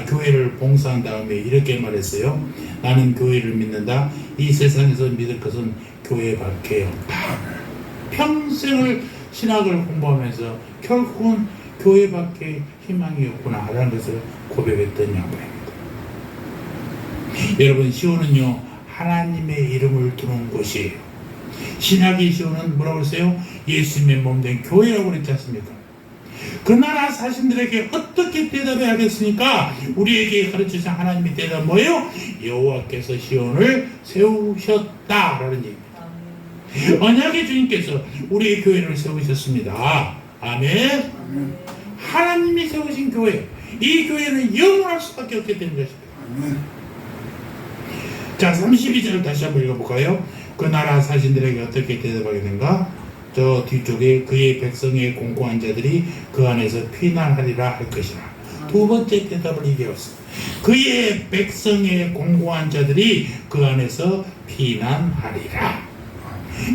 교회를 봉사한 다음에 이렇게 말했어요. 나는 교회를 믿는다. 이 세상에서 믿을 것은 교회밖에 없다. 평생을 신학을 공부하면서 결국은 교회밖에 희망이 없구나 라는 것을 고백했던 양반입니다. 여러분, 시온은요 하나님의 이름을 두는 곳이에요. 신약의 시온은 뭐라고 했어요? 예수님의 몸된 교회라고 그랬지 않습니까? 그 나라 사신들에게 어떻게 대답해야겠습니까? 우리에게 가르치신 하나님의 대답 뭐예요? 여호와께서 시온을 세우셨다라는 얘기입니다. 언약의 주님께서 우리의 교회를 세우셨습니다. 아멘. 하나님이 세우신 교회, 이 교회는 영원할 수밖에 없게 되는 것입니다. 자, 32절 다시 한번 읽어볼까요? 그 나라 사신들에게 어떻게 대답하겠는가? 저 뒤쪽에 그의 백성의 공고한 자들이 그 안에서 피난하리라 할 것이라. 두 번째 대답을 얘기했습니다. 그의 백성의 공고한 자들이 그 안에서 피난하리라.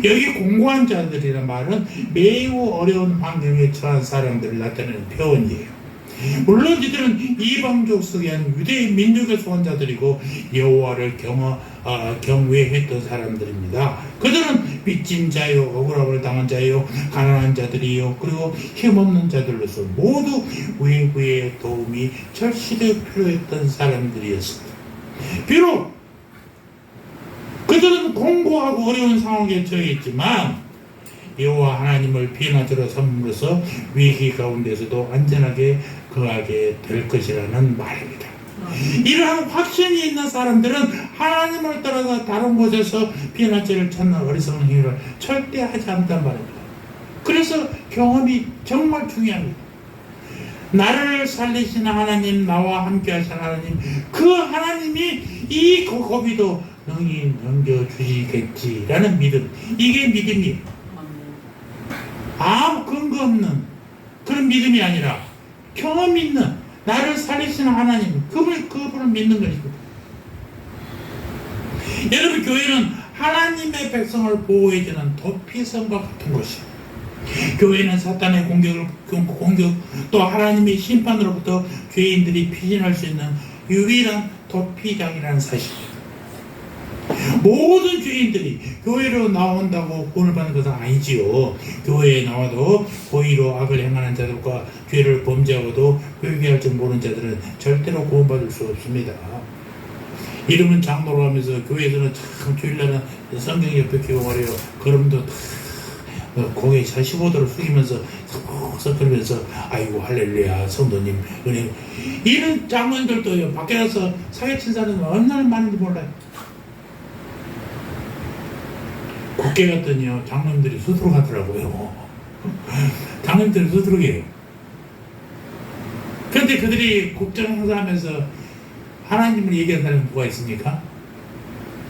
여기 공고한 자들이란 말은 매우 어려운 환경에 처한 사람들을 나타내는 표현이에요. 물론 이들은 이방족 속에 한 유대인 민족의 소원자들이고 여호와를 경외했던 사람들입니다. 그들은 빚진 자요, 억울함을 당한 자요, 가난한 자들이요, 그리고 힘없는 자들로서 모두 외부의 도움이 절실히 필요했던 사람들이었습니다. 비록 그들은 공고하고 어려운 상황에 처해 있지만 여호와 하나님을 피난처로 삼음으로써 위기 가운데서도 안전하게 거하게 될 것이라는 말입니다. 이러한 확신이 있는 사람들은 하나님을 따라서 다른 곳에서 피난처를 찾는 어리석은 행위를 절대 하지 않단 말입니다. 그래서 경험이 정말 중요합니다. 나를 살리시는 하나님, 나와 함께 하시는 하나님, 그 하나님이 이 고비도 능히 넘겨주시겠지라는 믿음, 이게 믿음이에요. 아무 근거 없는 그런 믿음이 아니라 경험 있는 나를 살리시는 하나님, 그분을 믿는 것입니다. 여러분, 교회는 하나님의 백성을 보호해주는 도피성과 같은 것이에요. 교회는 사탄의 공격 또 하나님의 심판으로부터 죄인들이 피신할 수 있는 유일한 도피장이라는 사실입니다. 모든 죄인들이 교회로 나온다고 구원을 받는 것은 아니지요. 교회에 나와도 고의로 악을 행하는 자들과 죄를 범죄하고도 회개할 줄 모르는 자들은 절대로 구원받을 수 없습니다. 이름은 장로로 하면서 교회에서는 참 주일날은 성경 옆에 끼고 말이에요. 걸음도 고개 45도를 숙이면서 섞으면서 아이고 할렐루야 성도님 은혜, 이런 장로님들도 밖에 나서 사기친 사람은 얼마나 많은지 몰라요. 국회 갔더니요 장로님들이 수두룩 하더라고요. 장로님들이 수두룩해요. 그런데 그들이 국정 행사하면서 하나님을 얘기한 사람이 누가 있습니까?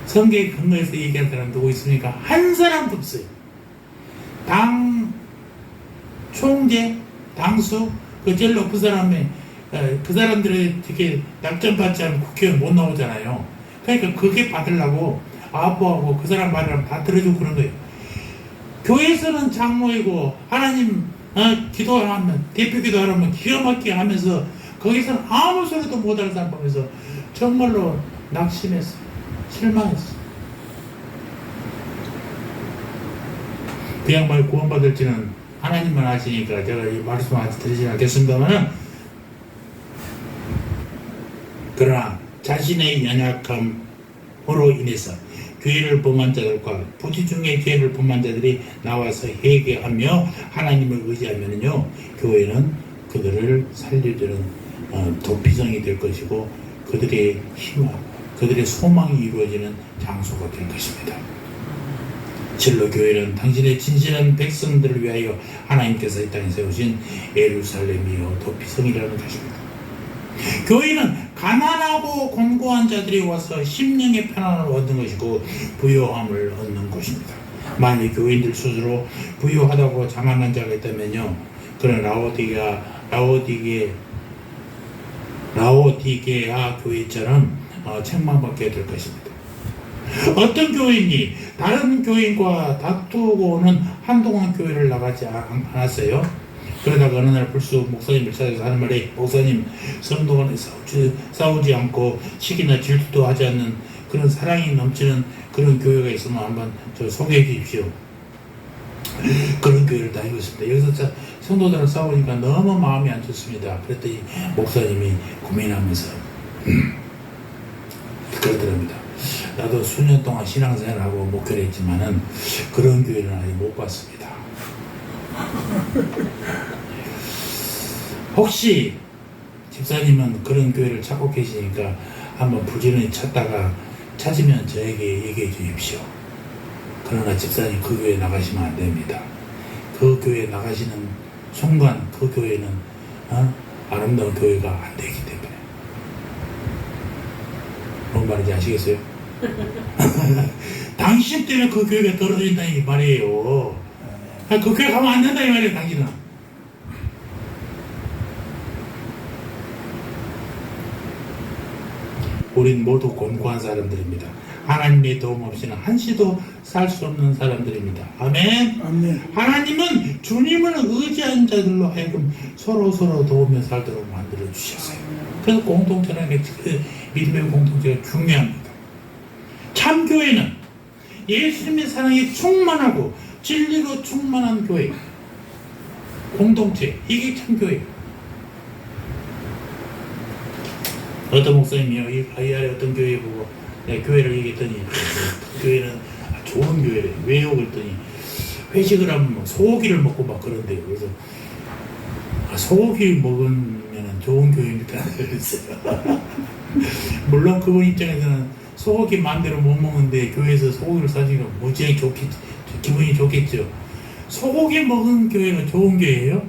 성경에 근거해서 얘기한 사람 누구 있습니까? 한 사람도 없어요. 당 총재, 당수, 그 제일 높은 사람이 그 사람들이 되게 낙점받지 않으면 국회의원 못 나오잖아요. 그러니까 그게 받으려고 아부하고 그 사람 말을 다 들어주고 그런 거예요. 교회에서는 장로이고 하나님 기도하면 대표 기도하면 기가 막히게 하면서 거기서는 아무 소리도 못할 사람 보면서 정말로 낙심했어, 실망했어. 그 양반이 구원받을지는 하나님만 아시니까 제가 이 말씀 아직 드리지 않겠습니다만은, 그러나 자신의 연약함, 범으로 인해서 죄를 범한 자들과 부지 중에 죄를 범한 자들이 나와서 회개하며 하나님을 의지하면요, 교회는 그들을 살려주는 도피성이 될 것이고 그들의 희망, 그들의 소망이 이루어지는 장소가 될 것입니다. 실로 교회는 당신의 진실한 백성들을 위하여 하나님께서 이 땅에 세우신 예루살렘이요 도피성이라는 것입니다. 교회는 가난하고 곤고한 자들이 와서 심령의 편안을 얻는 것이고 부요함을 얻는 것입니다. 만약 교인들 스스로 부요하다고 자만한 자가 있다면요, 그런 라오디게아 교회처럼 책망받게 될 것입니다. 어떤 교인이 다른 교인과 다투고는 한동안 교회를 나가지 않았어요. 그러다가 어느 날 불쑥 목사님을 찾아서 하는 말이, 목사님, 성도 간에 싸우지 않고 시기나 질투도 하지 않는 그런 사랑이 넘치는 그런 교회가 있으면 한번 저 소개해 주십시오. 그런 교회를 다니고 있습니다. 여기서 성도들랑 싸우니까 너무 마음이 안 좋습니다. 그랬더니 목사님이 고민하면서 그러더랍니다. 나도 수년 동안 신앙생활하고 목회를 했지만은 그런 교회는 아직 못 봤습니다. 혹시 집사님은 그런 교회를 찾고 계시니까 한번 부지런히 찾으면 저에게 얘기해 주십시오. 그러나 집사님 그 교회 나가시면 안 됩니다. 그 교회 나가시는 순간 그 교회는 아름다운 교회가 안 되기 때문에. 뭔 말인지 아시겠어요? 당신 때문에 그 교회가 떨어진다 이 말이에요. 그 교회 가면 안 된다 이 말이에요. 당신은. 우린 모두 곤고한 사람들입니다. 하나님의 도움 없이는 한시도 살 수 없는 사람들입니다. 아멘. 아멘. 하나님은 주님을 의지한 자들로 하여금 서로 도우며 살도록 만들어 주셨어요. 그래서 공동체라는 게, 믿음의 공동체가 중요합니다. 참 교회는 예수님의 사랑이 충만하고 진리로 충만한 교회, 공동체, 이게 참 교회예요. 어떤 목사님이요, 이 아래 어떤 교회 보고 내가 교회를 얘기했더니 그 교회는 좋은 교회래. 왜요? 그랬더니 회식을 하면 막 소고기를 먹고 막 그런대요. 그래서 소고기 먹으면 좋은 교회입니다. 그랬어요. 물론 그분 입장에서는 소고기 마음대로 못 먹는데 교회에서 소고기를 사주니까 무지하게 기분이 좋겠죠. 소고기 먹은 교회가 좋은 교회예요?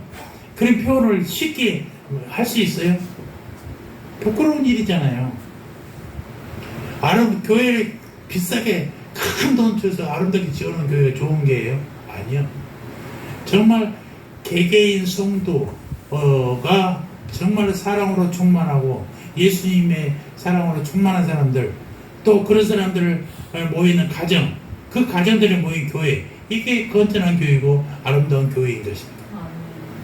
그런 표현을 쉽게 할 수 있어요? 부끄러운 일이잖아요. 교회를 비싸게 큰 돈 줘서 아름답게 지어놓은 교회가 좋은 교회예요? 아니요. 정말 개개인 성도가 정말 사랑으로 충만하고 예수님의 사랑으로 충만한 사람들, 또 그런 사람들 모이는 가정, 그 가정들이 모인 교회, 이게 건전한 교회고 아름다운 교회인 것입니다.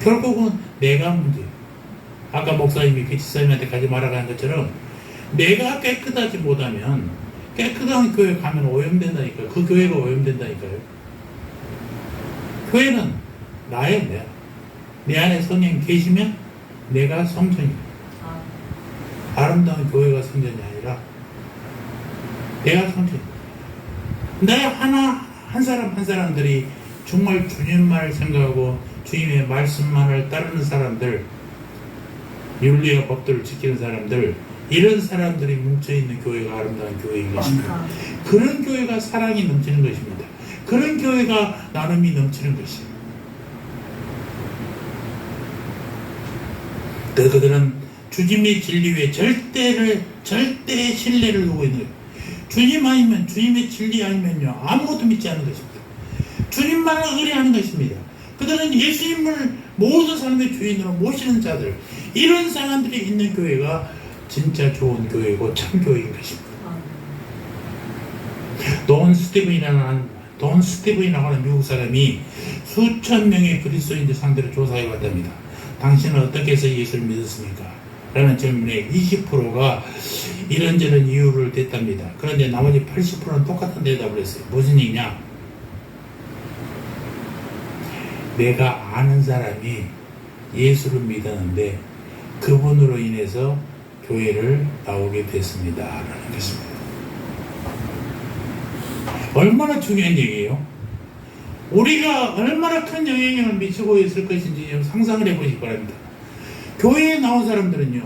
결국은 내가 문제예요. 아까 목사님이 지사님한테 가지 말아가는 것처럼 내가 깨끗하지 못하면, 깨끗한 교회 가면 오염된다니까요. 그 교회가 오염된다니까요. 교회는 나예요. 내 안에 성령이 계시면 내가 성전이에요. 아름다운 교회가 성전이 아니라 내가 성전이에요. 내 한 사람 한 사람들이 정말 주님만을 생각하고 주님의 말씀만을 따르는 사람들, 윤리와 법들을 지키는 사람들, 이런 사람들이 뭉쳐있는 교회가 아름다운 교회인 것입니다. 그런 교회가 사랑이 넘치는 것입니다. 그런 교회가 나눔이 넘치는 것입니다. 그들은 주님의 진리 위에 절대 신뢰를 두고 있는 거예요. 주님 아니면, 주님의 진리 아니면요, 아무것도 믿지 않는 것입니다. 주님만을 의뢰하는 것입니다. 그들은 예수님을 모든 사람의 주인으로 모시는 자들, 이런 사람들이 있는 교회가 진짜 좋은 교회고 참 교회인 것입니다. 돈 스티븐이라고 하는 미국 사람이 수천 명의 그리스도인들 상대로 조사해 봤답니다. 당신은 어떻게 해서 예수를 믿었습니까? 라는 질문에 20%가 이런저런 이유를 댔답니다. 그런데 나머지 80%는 똑같은 대답을 했어요. 무슨 얘기냐? 내가 아는 사람이 예수를 믿었는데 그분으로 인해서 교회를 나오게 됐습니다. 라는 것입니다. 얼마나 중요한 얘기예요. 우리가 얼마나 큰 영향력을 미치고 있을 것인지 좀 상상을 해보시기 바랍니다. 교회에 나온 사람들은요,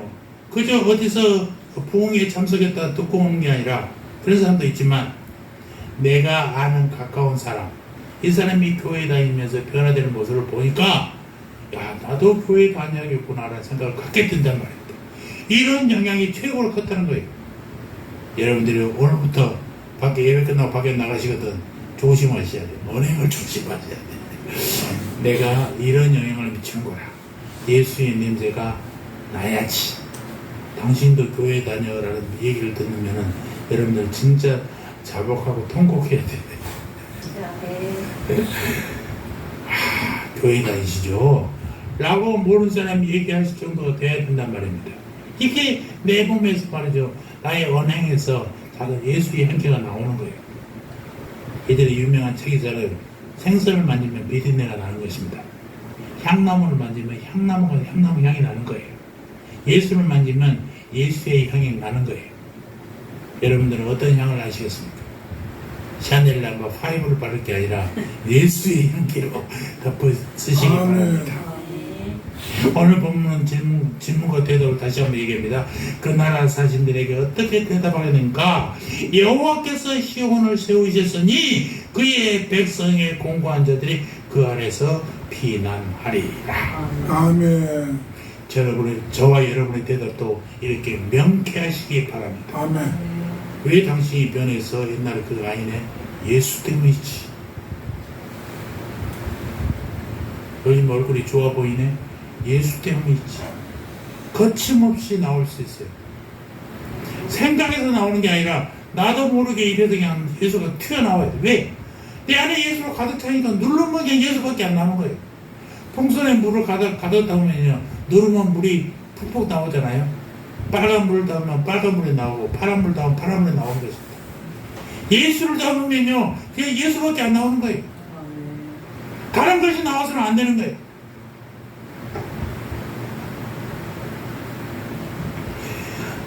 그저 어디서 부흥회에 참석했다 듣고 오는 게 아니라, 그런 사람도 있지만 내가 아는 가까운 사람, 이 사람이 교회 다니면서 변화되는 모습을 보니까 야, 나도 교회 다녀야겠구나라는 생각을 갖게 된단 말입니다. 이런 영향이 최고로 컸다는 거예요. 여러분들이 오늘부터 밖에 예배 끝나고 밖에 나가시거든 조심하셔야 돼요. 언행을 조심하셔야 돼요. 내가 이런 영향을 미치는 거야. 예수의 냄새가 나야지. 당신도 교회 다녀라는 얘기를 듣으면은 여러분들 진짜 자복하고 통곡해야 돼요. 교회 다니시죠? 라고 모르는 사람이 얘기하실 정도가 돼야 된단 말입니다. 이게 내 몸에서 말이죠. 나의 언행에서 작은 예수의 향기가 나오는 거예요. 이들의 유명한 책이잖아요. 생선을 만지면 비린내가 나는 것입니다. 향나무를 만지면 향나무 향이 나는 거예요. 예수를 만지면 예수의 향이 나는 거예요. 여러분들은 어떤 향을 아시겠습니까? 샤넬라가 파이브를 바를 게 아니라 예수의 향기로 덮어 쓰시기 바랍니다. 오늘 본문 질문과 대답을 다시 한번 얘기합니다. 그 나라 사신들에게 어떻게 대답하겠는가? 여호와께서 시온을 세우셨으니 그의 백성의 공고한 자들이 그 아래서 피난하리라. 아멘. 저와 여러분의 대답도 이렇게 명쾌하시기 바랍니다. 아멘. 왜 당신이 변해서 옛날에 그거 아니네? 예수 때문이지. 요즘 얼굴이 좋아 보이네? 예수 때문이지. 거침없이 나올 수 있어요. 생각에서 나오는 게 아니라 나도 모르게 이래서 그냥 예수가 튀어나와야 돼. 왜? 내 안에 예수가 가득 차니까 누르면 그냥 예수밖에 안 나오는 거예요. 풍선에 물을 가득 담으면요, 누르면 물이 푹푹 나오잖아요. 빨간 물을 담으면 빨간 물이 나오고 파란 물 담으면 파란 물이 나오는 것입니다. 예수를 담으면요, 그냥 예수밖에 안 나오는 거예요. 다른 것이 나와서는 안 되는 거예요.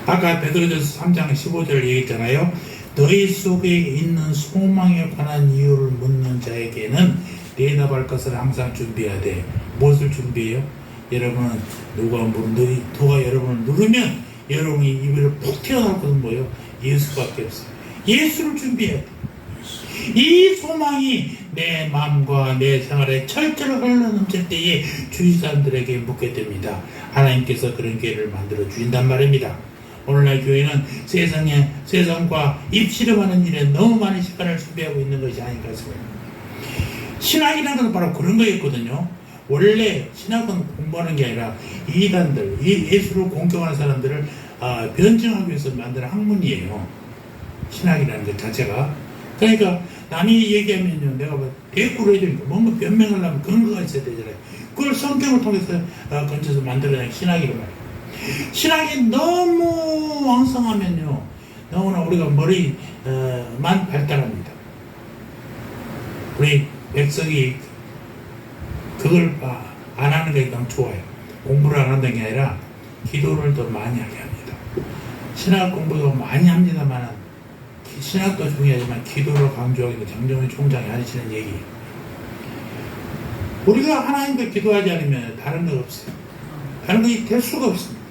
아까 베드로전서 3장 15절 얘기했잖아요. 너희 속에 있는 소망에 관한 이유를 묻는 자에게는 대답할 것을 항상 준비해야 돼. 무엇을 준비해요? 여러분은 누가 여러분을 누르면 여러분이 입을 푹 튀어나올 것은 뭐예요? 예수밖에 없어요. 예수를 준비해야 돼. 이 소망이 내 마음과 내 생활에 철저히 흘러넘칠 때에 주위 사람들에게 묻게 됩니다. 하나님께서 그런 기회를 만들어 주신단 말입니다. 오늘날 교회는 세상과 입씨름하는 일에 너무 많은 시간을 소비하고 있는 것이 아닐까 싶습니다. 신학이라는 건 바로 그런 거였거든요. 원래 신학은 공부하는 게 아니라 이단들, 예수를 공경하는 사람들을 변증하기 위해서 만든 학문이에요. 신학이라는 것 자체가. 그러니까 남이 얘기하면요, 내가 뭐 대꾸를 해야 되니까 뭔가 변명을 하면 근거가 있어야 되잖아요. 그걸 성경을 통해서 건져서 만들어낸 신학이란 말이에요. 신학이 너무 왕성하면요, 너무나 우리가 머리만 발달합니다. 우리 백성이 그걸 안 하는 게 그냥 좋아요. 공부를 안 한다는 게 아니라 기도를 더 많이 하게 합니다. 신학 공부도 많이 합니다만 신학도 중요하지만 기도를 강조하기 위해 장정훈 총장이 하시는 얘기예요. 우리가 하나님께 기도하지 않으면 다른 거 없어요. 다른 것이 될 수가 없습니다.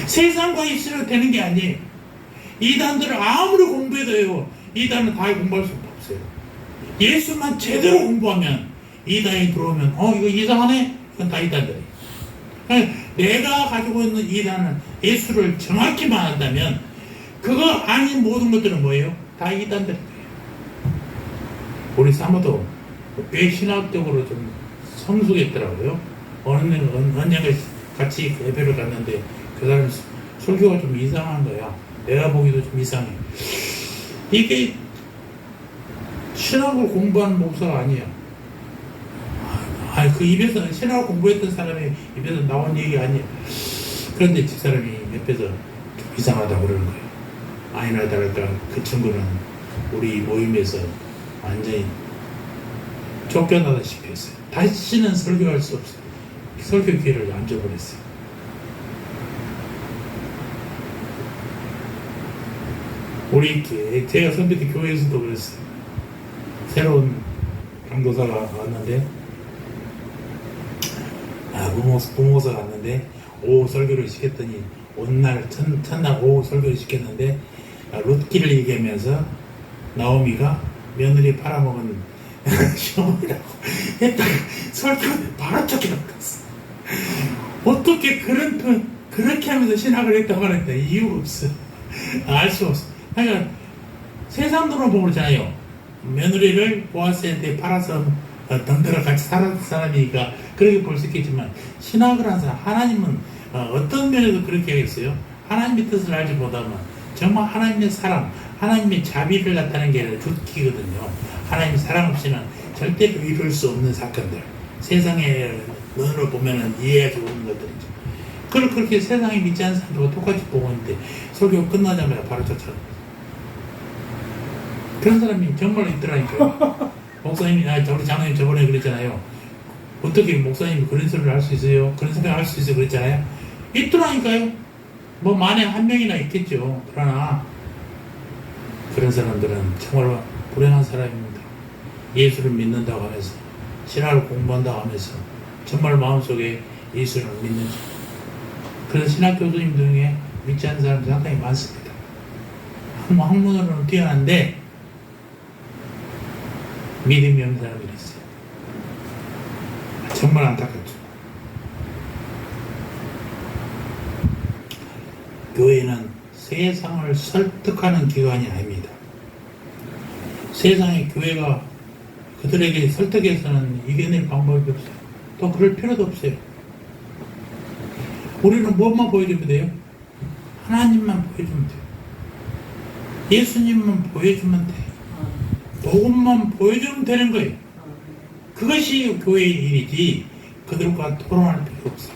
세상과 입시로 되는 게 아니에요. 이단들을 아무리 공부해도요, 이단은 다 공부할 수 없어요. 예수만 제대로 공부하면 이단이 들어오면 이거 이상하네? 이건 다 이단들이에요. 내가 가지고 있는 이단은 예수를 정확히만 한다면 그거 아닌 모든 것들은 뭐예요? 다 이단들이에요. 우리 사모도 꽤 신학적으로 좀 성숙했더라고요. 언젠가 같이 예배를 갔는데 그 사람 설교가 좀 이상한 거야. 내가 보기도 좀 이상해. 이게 신학을 공부하는 목사가 아니야. 그 입에서 신학을 공부했던 사람의 입에서 나온 얘기 아니야. 그런데 집사람이 옆에서 좀 이상하다고 그러는 거예요. 아니나 다를까 그 친구는 우리 모임에서 완전히 쫓겨나다시피 했어요. 다시는 설교할 수 없어요. 설교 기회를 안 줘버렸어요. 우리 제가 선배 때 교회에서도 그랬어요. 새로운 강도사가 왔는데, 부모사가 왔는데, 오후 설교를 시켰더니, 온날, 첫날 오후 설교를 시켰는데, 룻기를 얘기하면서, 나오미가 며느리 팔아먹은 시어머니라고 했다가 설교를 바로 쫓겨났어. 어떻게 그렇게 하면서 신학을 했다고 하는다. 이유가 없어. 알 수 없어. 그러니까 세상 돈을 보고 그러잖아요. 며느리를 보아스한테 팔아서 덩달아 같이 살았던 사람이니까 그렇게 볼 수 있겠지만, 신학을 한 사람, 하나님은 어떤 면에서 그렇게 하겠어요? 하나님의 뜻을 알지 못하면 정말 하나님의 사랑, 하나님의 자비를 나타내는 게 아니라 룻기거든요. 하나님의 사랑 없이는 절대로 이룰 수 없는 사건들, 세상의 눈으로 보면 이해할 수 없는 것들이죠. 그걸 그렇게 세상에 믿지 않는 사람들과 똑같이 보고 있는데, 설교 끝나자마자 바로 쫓아가. 그런 사람이 정말 있더라니까요. 목사님이, 우리 장로님 저번에 그랬잖아요. 어떻게 목사님이 그런 소리를 할 수 있어요? 그런 생각을 할 수 있어요? 그랬잖아요. 있더라니까요. 뭐 만에 한 명이나 있겠죠. 그러나 그런 사람들은 정말 불행한 사람입니다. 예수를 믿는다고 하면서, 신학을 공부한다고 하면서 정말 마음속에 예수를 믿는, 그런 신학 교수님 중에 믿지 않는 사람들이 상당히 많습니다. 학문으로는 뛰어난데 믿음이 없는 사람들이 있어요. 정말 안타깝죠. 교회는 세상을 설득하는 기관이 아닙니다. 세상의 교회가 그들에게 설득해서는 이겨낼 방법이 없어요. 또 그럴 필요도 없어요. 우리는 무엇만 보여주면 돼요? 하나님만 보여주면 돼요. 예수님만 보여주면 돼요. 복음만 보여주면 되는 거예요. 그것이 교회의 일이지, 그들과 토론할 필요 없어요.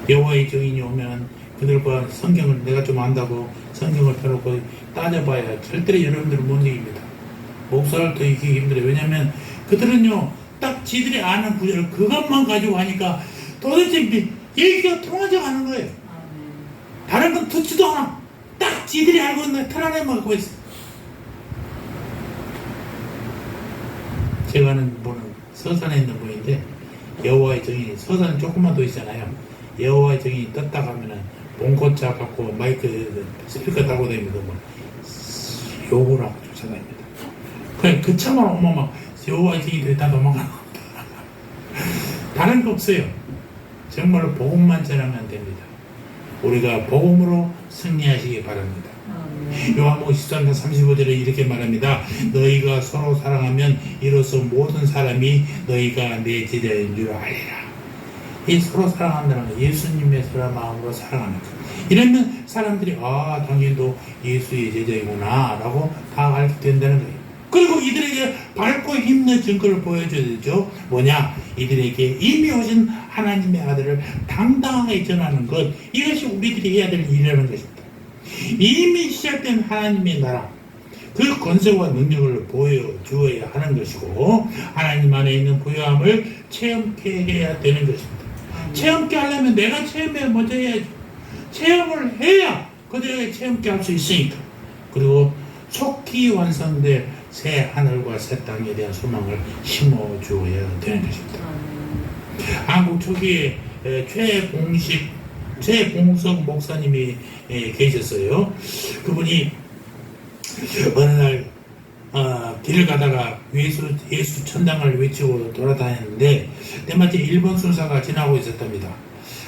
여호와의 증인이 오면 그들과 성경을 내가 좀 안다고 성경을 펴놓고 따져봐야 절대로 여러분들은 못 이깁니다. 목사를 더 이기기 힘들어요. 왜냐하면 그들은요, 딱 지들이 아는 구절을 그것만 가지고 하니까 도대체 얘기가 통하지 않는 거예요. 다른 건 듣지도 않아. 딱 지들이 알고 있는 틀 안에만 갖고 있어. 제가 아는 분은 서산에 있는 분인데, 여호와의 증인이, 서산은 조금만 더 있잖아요. 여호와의 증인이 떴다 가면은 봉고차 갖고 마이크 스피커 달고 다니면서 뭐 욕을 하고 쫓아다닙니다. 그냥 그 차만 오면 막 여호와의 증인들이 다 도망가는 겁니다. 다른 거 없어요. 정말로 복음만 전하면 됩니다. 우리가 복음으로 승리하시기 바랍니다. 요한복음 13장 35절에 이렇게 말합니다. 너희가 서로 사랑하면 이로써 모든 사람이 너희가 내 제자인 줄 알리라. 이 서로 사랑한다는 거, 예수님의 사랑 마음으로 사랑하는 거. 이러면 사람들이 당신도 예수의 제자이구나 라고 다 알게 된다는 거예요. 그리고 이들에게 밝고 힘든 증거를 보여줘야 되죠. 뭐냐? 이들에게 이미 오신 하나님의 아들을 당당하게 전하는 것, 이것이 우리들이 해야 될 일이라는 것입니다. 이미 시작된 하나님의 나라, 그 권세와 능력을 보여주어야 하는 것이고, 하나님 안에 있는 부요함을 체험케 해야 되는 것입니다. 체험케 하려면 내가 체험에 먼저 해야죠. 체험을 해야 그들에게 체험케 할 수 있으니까. 그리고 속히 완성될 새 하늘과 새 땅에 대한 소망을 심어주어야 되는 것입니다. 한국 초기에 최봉석 목사님이 계셨어요. 그분이 어느 날 길을 가다가 예수 천당을 외치고 돌아다녔는데 때마침 일본 순사가 지나고 있었답니다.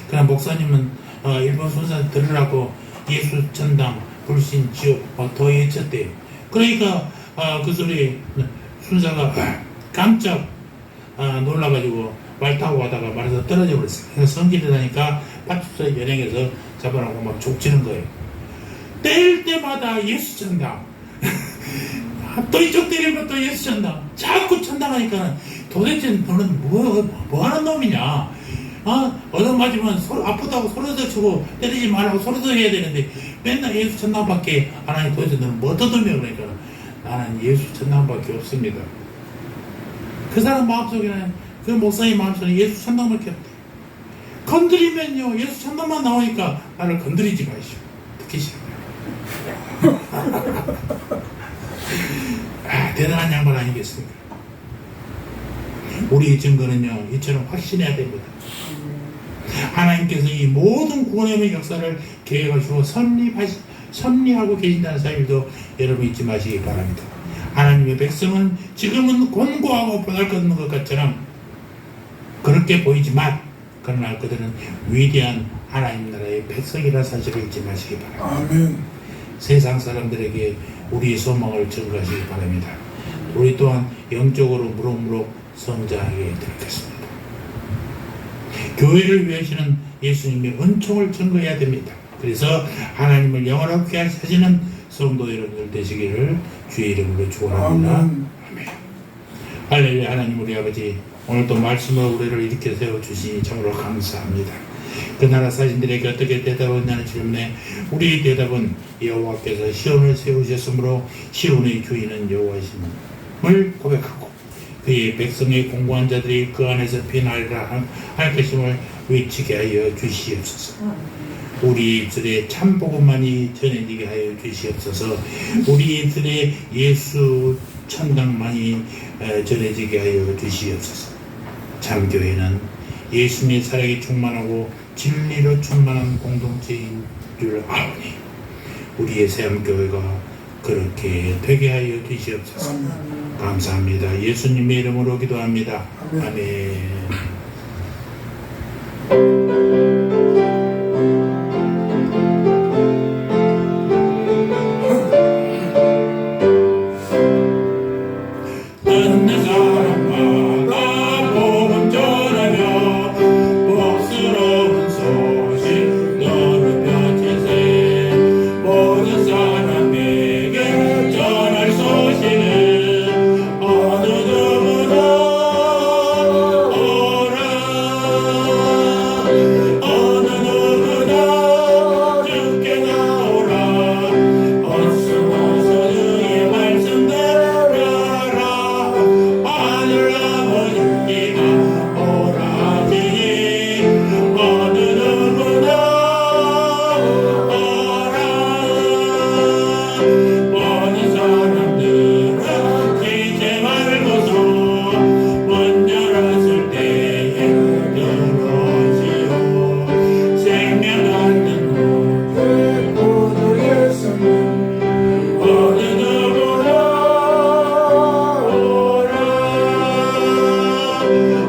그러나 목사님은 일본 순사 들으라고 예수 천당, 불신, 지옥 더 외쳤대요. 그러니까 그 소리 순사가 깜짝 놀라가지고 말 타고 가다가 말에서 떨어져 버렸어요. 그래서 성질이 나니까 파출소에 연행해서 잡아놓고 막 족치는 거예요. 때릴 때마다 예수 천당 또 이쪽 때리면 또 예수 천당, 자꾸 천당하니까 도대체 너는 뭐 하는 놈이냐? 얻어맞으면 아프다고 소리도 치고 때리지 말라고 소리도 해야 되는데 맨날 예수 천당밖에 안 하니 도대체 너는 뭐 얻어두며? 그러니까 나는 예수 천당밖에 없습니다. 그 사람 마음속에는, 그 목사님 마음속에는 예수 천당밖에 없대. 건드리면요 예수 천당만 나오니까 나를 건드리지 마시오. 듣기 싫어요. 대단한 양반 아니겠습니까? 우리의 증거는요, 이처럼 확신해야 됩니다. 하나님께서 이 모든 구원의 역사를 계획하시고 섭리하고 계신다는 사실도 여러분 잊지 마시기 바랍니다. 하나님의 백성은 지금은 곤고하고 보잘것없는 것 같처럼 그렇게 보이지만 그러나 그들은 위대한 하나님 나라의 백성이라는 사실을 잊지 마시기 바랍니다. 아멘. 세상 사람들에게 우리의 소망을 전가하시기 바랍니다. 우리 또한 영적으로 무럭무럭 성장하게 되겠습니다. 교회를 위하시는 예수님의 은총을 증거해야 됩니다. 그래서 하나님을 영원하게 하시는 성도 여러분들 되시기를 주의 이름으로 축원합니다. 아멘. 아멘. 할렐루야. 하나님 우리 아버지, 오늘도 말씀으로 우리를 일으켜 세워주시니 참으로 감사합니다. 그 나라 사신들에게 어떻게 대답했냐는 질문에 우리의 대답은 여호와께서 시온을 세우셨으므로 시온의 주인은 여호와심을 고백하고 그의 백성의 공고한 자들이 그 안에서 피나리라 할 것임을 외치게 하여 주시옵소서. 우리 입술에 참 복음만이 전해지게 하여 주시옵소서. 우리 입술에 예수 천당만이 전해지게 하여 주시옵소서. 참교회는 예수님의 사랑이 충만하고 진리로 충만한 공동체인 줄 아오니 우리의 새암교회가 그렇게 되게 하여 주시옵소서. 감사합니다. 예수님의 이름으로 기도합니다. 아멘. 듣는 사람마다 복음 전하며 복스러운 소식 너를 펼치세. 모든 사람에게 전할 소식은 어느 누구나 오라. 어느 누구나 주께 나오라. 어서 와서 주의 말씀 들으라. 하늘 아버지가 오라지니 어느 누구나 오라. 모든 사람들은 쉬지 말고서 문 열었을 때에 들어오시오. 생명 얻는 곳 오늘 예수님 어느 누구나 오라.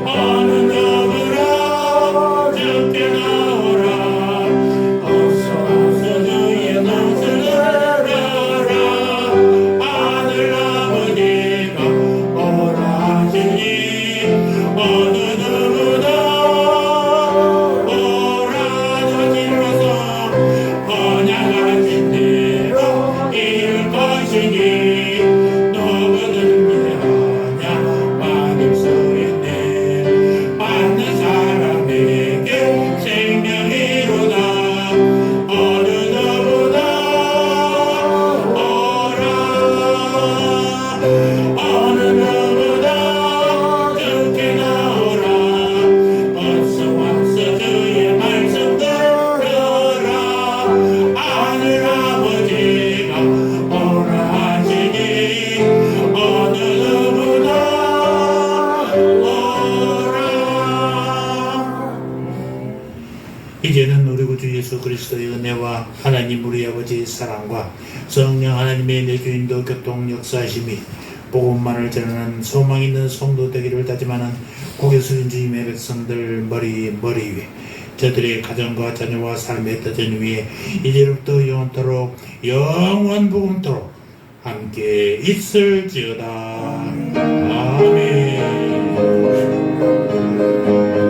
어느 누구나 주께 나오라. 어서 와서 주의 말씀 들으라. 하늘 아버지가 오라지니 어느 누구나 오라. 저질러서 번역하신 대로 이룰 것이니 누구든지 하냐 받을 수 있네. 받는 사람에게 생명이로다. 어느 누구나 오라. 어느 누구나 주께 나오라. 어서 와서 주의 말씀 들으라. 하늘 아버지가 오라 하시니 어느 누구나 오라. 이제는 우리 구주 예수 그리스도의 은혜와 하나님 우리 아버지의 사랑과 성령 하나님의 내주인도 교통 역사하심이 복음만을 전하는 소망 있는 성도 되기를 다짐하는 고개 숙인 주님의 백성들 머리 위에 저들의 가정과 자녀와 삶의 터전 위에 이제부터 영원토록 영원복음토록 함께 있을지어다. 아멘.